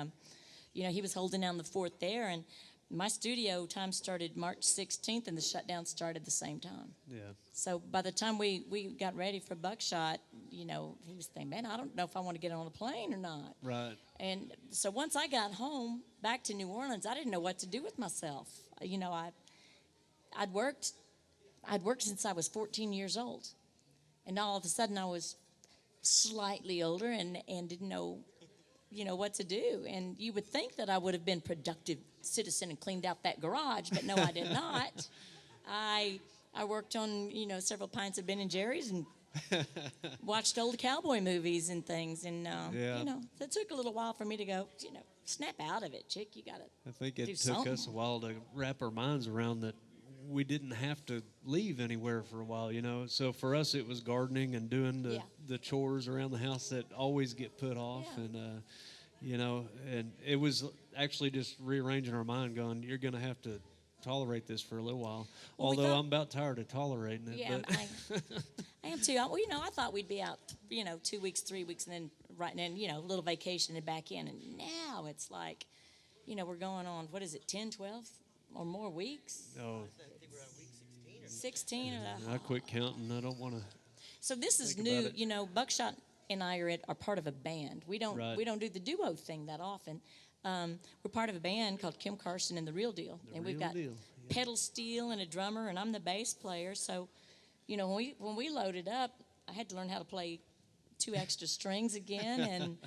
he was holding down the fort there. And my studio time started March 16th, and the shutdown started the same time. Yeah. So by the time we got ready for Buckshot, he was thinking, man, I don't know if I want to get on a plane or not. Right. And so once I got home back to New Orleans, I didn't know what to do with myself. I'd worked since I was 14 years old, and all of a sudden I was slightly older and didn't know, what to do. And you would think that I would have been productive citizen and cleaned out that garage, but no, I did not. I worked on several pints of Ben and Jerry's and watched old cowboy movies and things, and it took a little while for me to go, snap out of it, chick. You gotta. I think it took something. us a while to wrap our minds around that we didn't have to leave anywhere for a while, So for us, it was gardening and doing the chores around the house that always get put off, and and it was actually just rearranging our mind, going, you're going to have to tolerate this for a little while. Although I'm about tired of tolerating it. Yeah, but. I am too. Well, I thought we'd be out, 2 weeks, 3 weeks, and then a little vacation and back in. And now it's like, we're going on, 10, 12 or more weeks? Oh. I think we're on week 16 or I quit counting. I don't want to. So this is new. Buckshot and I are part of a band. We don't do the duo thing that often. We're part of a band called Kim Carson and the Real Deal, and we've got pedal steel and a drummer, and I'm the bass player. So, when we loaded up, I had to learn how to play 2 extra strings again, and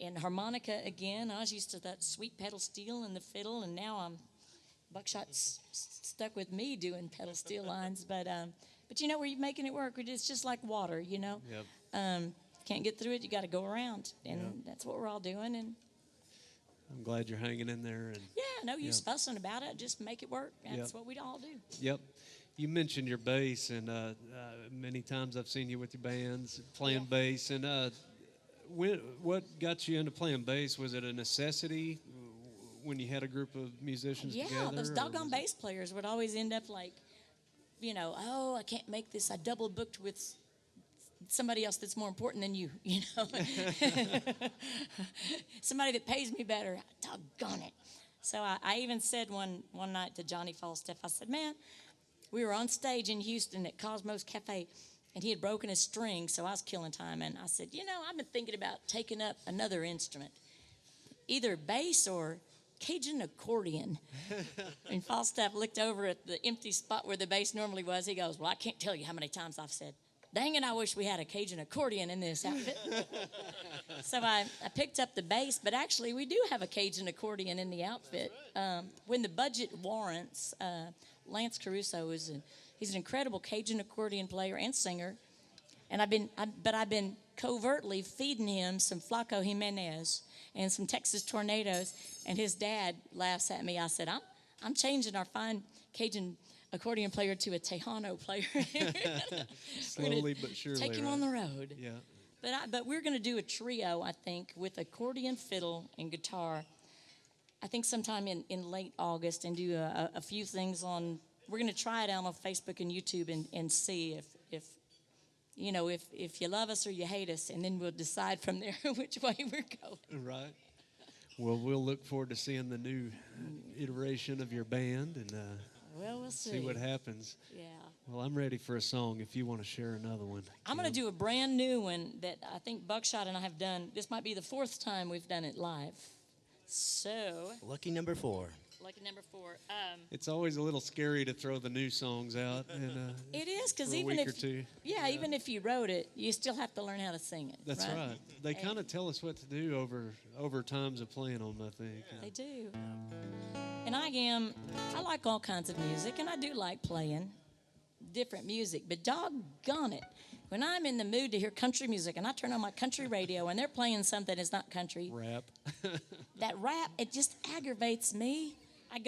and harmonica again. I was used to that sweet pedal steel and the fiddle, and now Buckshot's stuck with me doing pedal steel lines. But But you know, we're making it work. It's just like water, you know. Yep. Can't get through it. You got to go around, and Yep. that's what we're all doing. And I'm glad you're hanging in there. And yeah, no use Yep. fussing about it. Just make it work. That's Yep. what we all do. Yep. You mentioned your bass, and many times I've seen you with your bands playing bass. And what got you into playing bass? Was it a necessity when you had a group of musicians Yeah, together? those or doggone was it- bass players would always end up like, you know, oh, I can't make this. I double booked with somebody else that's more important than you, you know. Somebody that pays me better. Doggone it. So I even said one night to Johnny Falstaff, I said, man, we were on stage in Houston at Cosmos Cafe, and he had broken his string, so I was killing time. And I said, you know, I've been thinking about taking up another instrument, either bass or Cajun accordion. And Falstaff looked over at the empty spot where the bass normally was. He goes, well, I can't tell you how many times I've said, dang it, I wish we had a Cajun accordion in this outfit. So I picked up the bass, but actually we do have a Cajun accordion in the outfit. When the budget warrants, Lance Caruso he's an incredible Cajun accordion player and singer. And I've been covertly feeding him some Flaco Jimenez and some Texas Tornadoes, and his dad laughs at me. I said, I'm changing our fine Cajun accordion player to a Tejano player. Slowly but surely. Take him right? on the road. Yeah. But we're going to do a trio, I think, with accordion, fiddle, and guitar. I think sometime in late August, and do a few things on. We're going to try it out on Facebook and YouTube and see if you know if you love us or you hate us, and then we'll decide from there which way we're going. Right. Well, we'll look forward to seeing the new iteration of your band and Well, we'll see. see what happens. Yeah. Well, I'm ready for a song if you want to share another one. I'm going to do a brand new one that I think Buckshot and I have done. This might be the 4th time we've done it live. So, Lucky number 4. lucky number 4. It's always a little scary to throw the new songs out. And, It is, because for a even week if or two. even if you wrote it, you still have to learn how to sing it. That's right. They kind of tell us what to do over times of playing them, I think. They do. And I like all kinds of music, and I do like playing different music, but doggone it, when I'm in the mood to hear country music and I turn on my country radio and they're playing something that's not country, Rap. that rap, it just aggravates me. I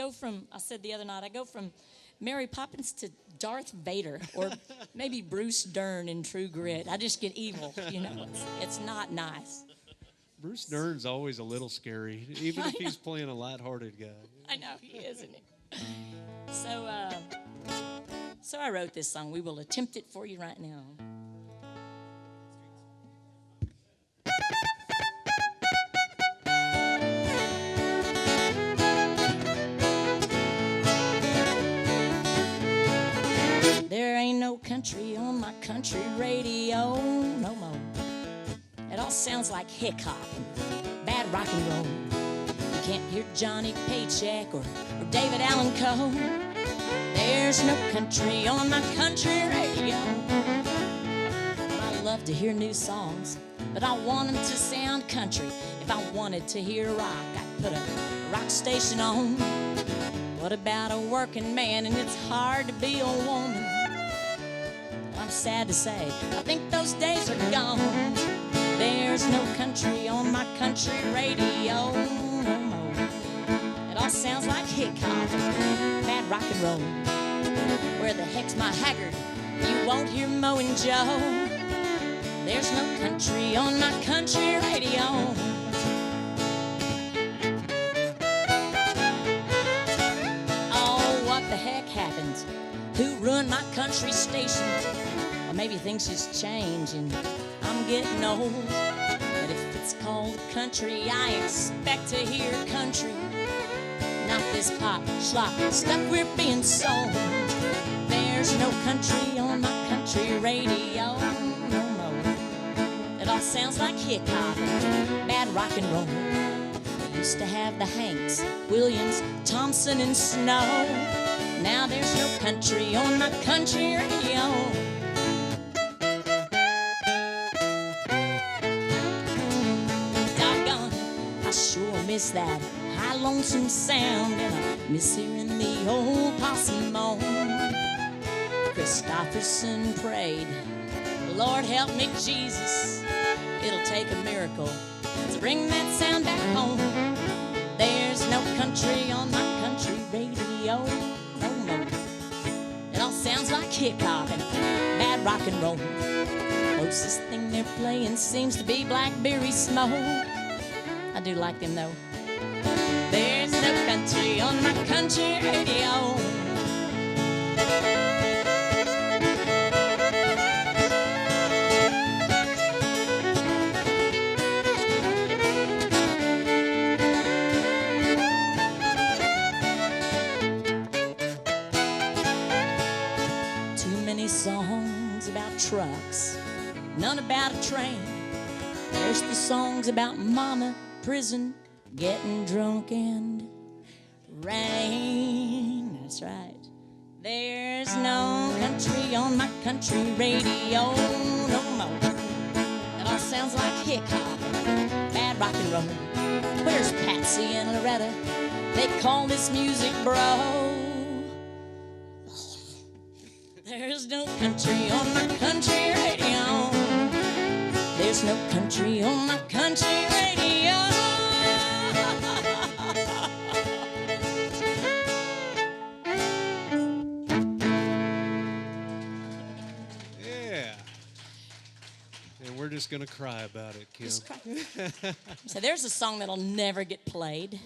said the other night, I go from Mary Poppins to Darth Vader, or maybe Bruce Dern in True Grit. I just get evil, you know. It's not nice. Bruce Dern's always a little scary, even if he's playing a lighthearted guy. I know, he is, isn't he? So I wrote this song. We will attempt it for you right now. There ain't no country on my country radio no more. It all sounds like hip hop and bad rock and roll. You can't hear Johnny Paycheck or David Allan Coe. There's no country on my country radio. I love to hear new songs, but I want them to sound country. If I wanted to hear rock, I'd put a rock station on. What about a working man and it's hard to be a woman? I'm sad to say, I think those days are gone. There's no country on my country radio no more. It all sounds like hip hop and bad rock and roll. Where the heck's my Haggard? You won't hear Mo and Joe. There's no country on my country radio. Oh, what the heck happened? Who ruined my country station? Or maybe things just change and I'm getting old. But if it's called country, I expect to hear country. Not this pop, slop stuff we're being sold. There's no country on my country radio no more. It all sounds like hip hop and bad rock and roll. We used to have the Hanks, Williams, Thompson, and Snow. Now there's no country on my country radio. Doggone, I sure miss that high lonesome sound, and I miss hearing the old possum moan. Christopherson prayed, Lord help me, Jesus. It'll take a miracle to bring that sound back home. There's no country on my country radio no more. It all sounds like hip-hop and bad rock and roll. Closest thing they're playing seems to be blackberry smoke. I do like them though. There's no country on my country radio. Too many songs about trucks, none about a train. There's the songs about mama, prison, getting drunk and rain. That's right. There's no country on my country radio no more. It all sounds like hip-hop, bad rock and roll. Where's Patsy and Loretta? They call this music bro. There's no country on my country radio. There's no country on my country radio. Yeah. And we're just going to cry about it, Kim. So there's a song that'll never get played.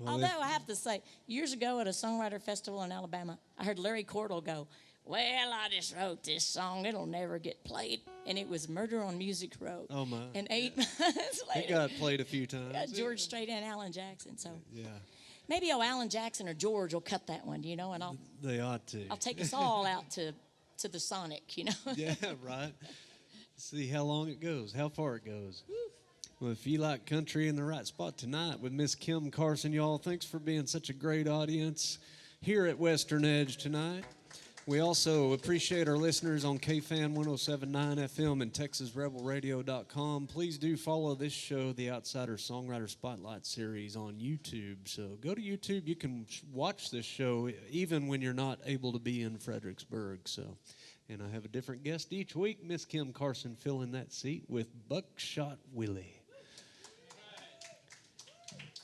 Although I have to say, years ago at a songwriter festival in Alabama, I heard Larry Cordell go, well, I just wrote this song. It'll never get played. And it was Murder on Music Row. Oh, my. And 8 months later. It got played a few times. Got George Strait and Alan Jackson. So Yeah. maybe Alan Jackson or George will cut that one, you know, and They ought to. I'll take us all out to the Sonic, you know. Yeah, right. See how long it goes, how far it goes. Well, if you like country in the right spot tonight with Miss Kim Carson, y'all, thanks for being such a great audience here at Western Edge tonight. We also appreciate our listeners on KFan 107.9 FM and TexasRebelRadio.com. Please do follow this show, the Outsider Songwriter Spotlight Series, on YouTube. So go to YouTube. You can watch this show even when you're not able to be in Fredericksburg. So, and I have a different guest each week, Miss Kim Carson filling that seat with Buckshot Willie.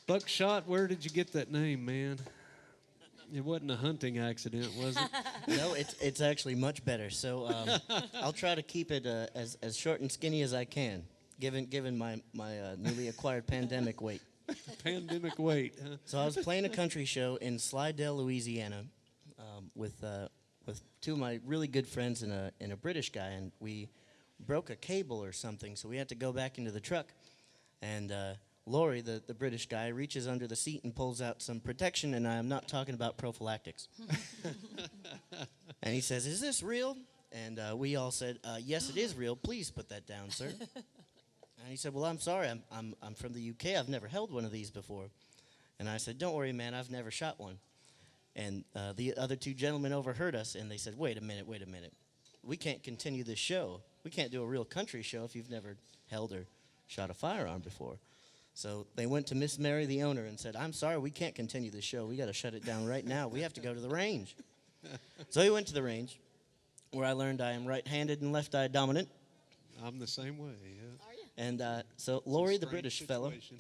Buckshot, where did you get that name, man? It wasn't a hunting accident, was it? No, it's actually much better. So I'll try to keep it as short and skinny as I can, given my newly acquired pandemic weight. Pandemic weight, huh? So I was playing a country show in Slidell, Louisiana, with two of my really good friends and a British guy, and we broke a cable or something, so we had to go back into the truck, and Laurie, the British guy, reaches under the seat and pulls out some protection, and I am not talking about prophylactics. And he says, "Is this real?" And we all said, "Yes, it is real. Please put that down, sir." And he said, "Well, I'm sorry. I'm from the UK. I've never held one of these before." And I said, "Don't worry, man. I've never shot one." And the other two gentlemen overheard us, and they said, wait a minute. We can't continue this show. We can't do a real country show if you've never held or shot a firearm before." So they went to Miss Mary, the owner, and said, "I'm sorry, we can't continue the show. We got to shut it down right now. We have to go to the range." So he went to the range, where I learned I am right-handed and left-eye dominant. I'm the same way, yeah. Are you? And so Laurie, the British fellow, situation.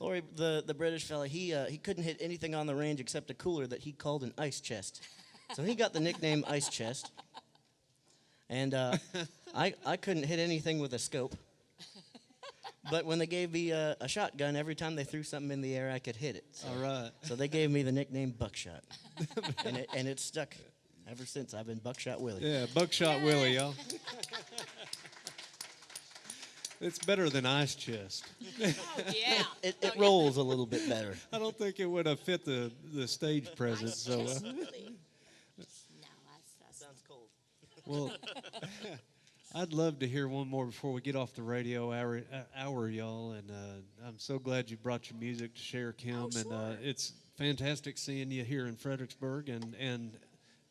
Laurie, the British fella, he couldn't hit anything on the range except a cooler that he called an ice chest. So he got the nickname Ice Chest. And I couldn't hit anything with a scope. But when they gave me a shotgun, every time they threw something in the air, I could hit it. So, All right. So they gave me the nickname Buckshot. and it stuck ever since. I've been Buckshot Willie. Yeah, Buckshot Willie, y'all. It's better than Ice Chest. Oh, yeah. It rolls a little bit better. I don't think it would have fit the stage presence so well. Really? No, Sounds cold. Well, I'd love to hear one more before we get off the radio hour, y'all. And I'm so glad you brought your music to share, Kim. Oh, sure. And it's fantastic seeing you here in Fredericksburg. And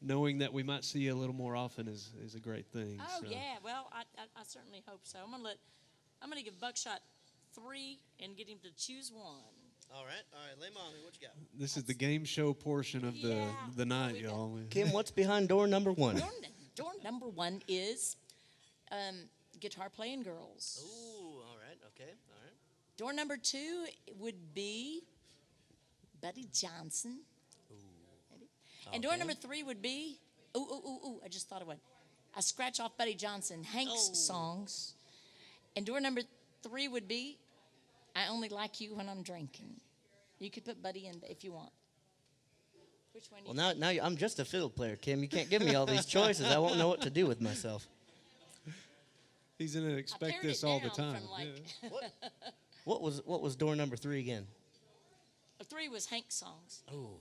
knowing that we might see you a little more often is a great thing. Oh, so. yeah. Well, I certainly hope so. I'm gonna give Buckshot 3 and get him to choose one. All right, lay 'em on me. What you got? This is the game show portion of the night, y'all. Kim, what's behind door number 1? Door number 1 is guitar playing girls. Ooh, all right, okay, all right. Door number 2 would be Buddy Johnson. Maybe. And door Okay. number 3 would be, I just thought of one. I scratch off Buddy Johnson, Hank's songs. And door number 3 would be, I Only Like You When I'm Drinking. You could put Buddy in if you want. Which one? Well, now I'm just a fiddle player, Kim. You can't give me all these choices. I won't know what to do with myself. He's gonna expect pared this it all the down time. from, like- Yeah. What was door number 3 again? 3 was Hank's songs. Oh,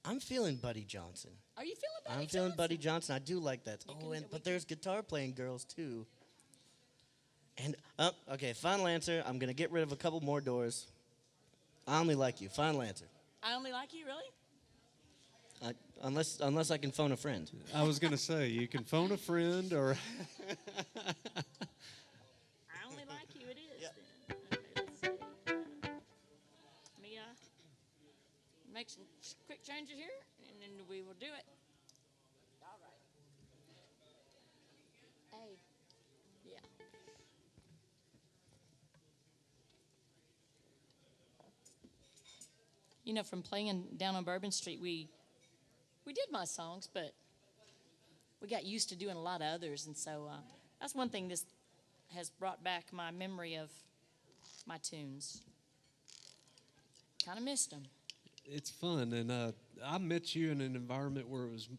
I'm feeling Buddy Johnson. Are you feeling Buddy I'm Johnson? feeling Buddy Johnson. I do like that. You Oh, can- and we but can- there's guitar playing girls too. And okay, final answer. I'm gonna get rid of a couple more doors. I Only Like You. Final answer. I Only Like You, really? Unless I can phone a friend. I was gonna say you can phone a friend or I Only Like You, it is. Yeah. Then. Okay, let's see. Let me make some quick changes here, and then we will do it. All right. Hey. Yeah. You know, from playing down on Bourbon Street, we did my songs, but we got used to doing a lot of others, and so that's one thing this has brought back my memory of my tunes. Kind of missed them. it's fun. And I met you in an environment where it was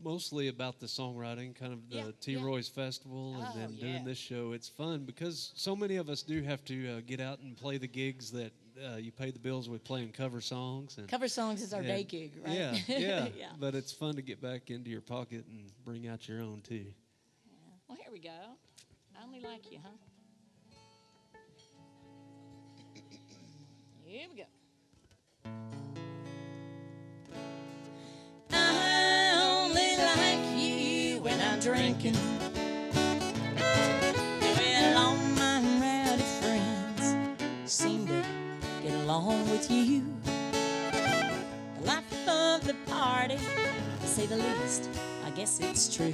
mostly about the songwriting, kind of the Yeah, T. yeah. Roy's Festival, and Oh, then yeah. doing this show. It's fun because so many of us do have to get out and play the gigs that you pay the bills with playing cover songs. And Cover songs is our and- day gig, right? Yeah, yeah, Yeah. But it's fun to get back into your pocket and bring out your own too. Well, here we go. I Only Like You, huh? Here we go. I only like you when I'm drinking. Well, all my rowdy friends seem to get along with you. The life of the party, to say the least, I guess it's true.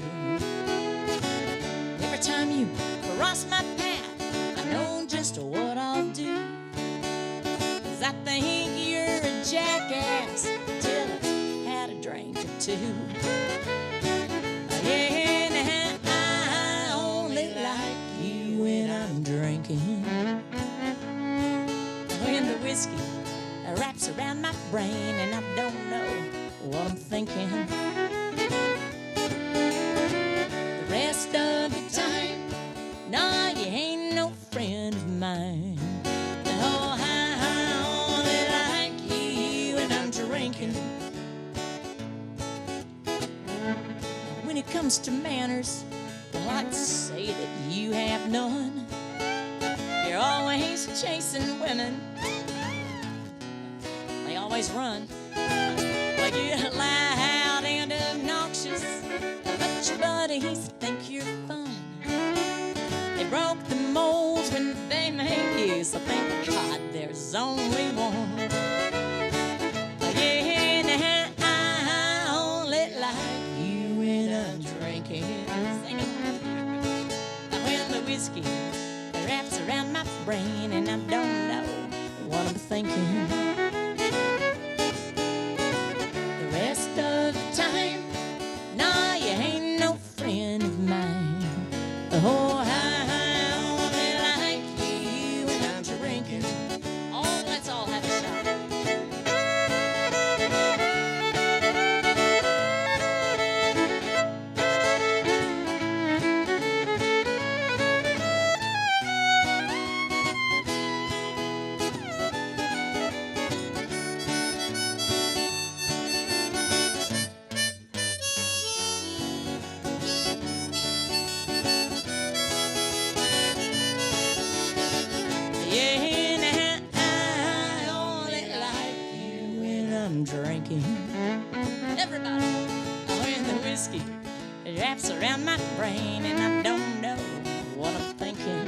Every time you cross my path, I know just what I'll do. 'Cause I think you're a jackass till I've had a drink or two. Yeah, and I only like you when I'm drinking. When the whiskey wraps around my brain and I don't know what I'm thinking. The rest of the time, nah, you ain't no friend of mine. Oh, I only like you when I'm drinking. When it comes to manners, well, I'd say that you have none. You're always chasing women. They always run. Like you're loud and obnoxious, but your buddies think you're fun. They broke the molds when they made you, so thank God there's only one. Yeah, now I only like you when I'm drinking. Sing it. When the whiskey wraps around my brain and I don't know what I'm thinking. The rest of the time, nah, you ain't no friend of mine. Oh, I only like you when I'm drinking. Oh, let's all have a shot. Yeah, now I only like you when I'm drinking. Everybody, when the whiskey wraps around my brain and I don't know what I'm thinking.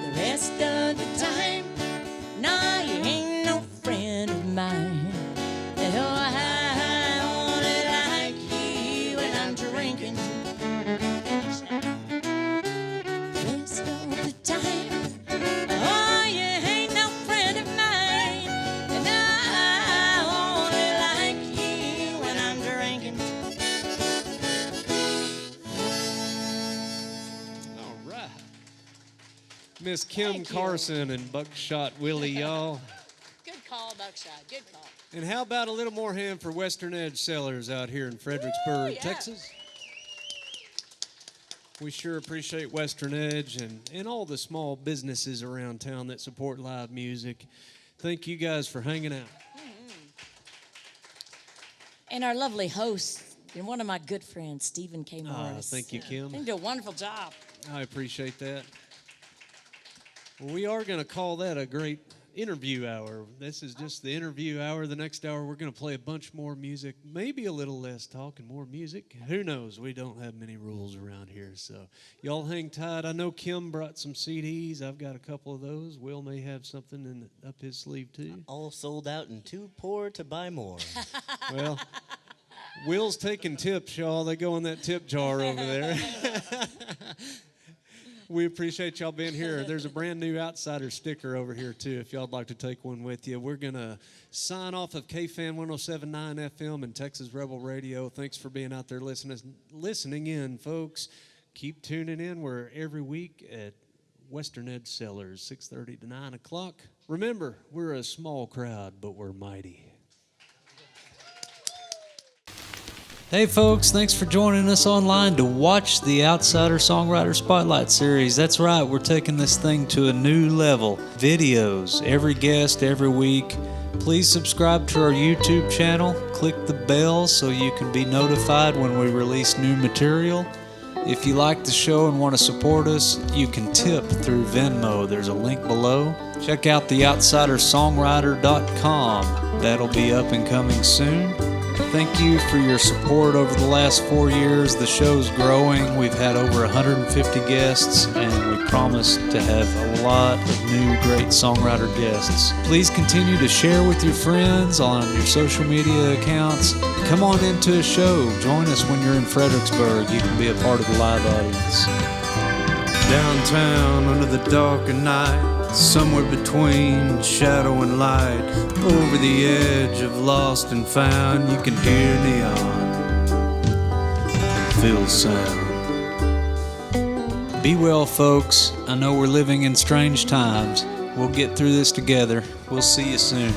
The rest of Nah, you ain't no friend of mine. Oh, I only like you when I'm drinking. Rest of the time. Oh, you ain't no friend of mine. And I only like you when I'm drinking. All right. Miss Kim Thank you. Carson and Buckshot Willie, y'all. Good call, Buckshot. Good call. And how about a little more hand for Western Edge Cellars out here in Fredericksburg, yeah. Texas? We sure appreciate Western Edge and all the small businesses around town that support live music. Thank you guys for hanging out. And our lovely host and one of my good friends, Stephen K. Morris. Thank you, Kim. They did a wonderful job. I appreciate that. Well, we are going to call that a great interview hour. This is just the interview hour. The next hour, we're going to play a bunch more music, maybe a little less talk and more music. Who knows? We don't have many rules around here, so y'all hang tight. I know Kim brought some CDs. I've got a couple of those. Will may have something up his sleeve, too. All sold out and too poor to buy more. Well, Will's taking tips, y'all. They go in that tip jar over there. We appreciate y'all being here. There's a brand new Outsider sticker over here, too, if y'all'd like to take one with you. We're going to sign off of KFan 107.9 FM and Texas Rebel Radio. Thanks for being out there listening in, folks. Keep tuning in. We're every week at Western Edge Cellars, 6:30 to 9 o'clock. Remember, we're a small crowd, but we're mighty. Hey folks, thanks for joining us online to watch the Outsider Songwriter Spotlight Series. That's right, we're taking this thing to a new level. Videos, every guest, every week. Please subscribe to our YouTube channel. Click the bell so you can be notified when we release new material. If you like the show and want to support us, you can tip through Venmo. There's a link below. Check out theoutsidersongwriter.com. That'll be up and coming soon. Thank you for your support over the last 4 years. The show's growing. We've had over 150 guests, and we promise to have a lot of new great songwriter guests. Please continue to share with your friends on your social media accounts. Come on into a show. Join us when you're in Fredericksburg. You can be a part of the live audience. Downtown under the dark of night, somewhere between shadow and light, over the edge of lost and found, you can hear neon, feel sound. Be well, folks. I know we're living in strange times. We'll get through this together. We'll see you soon.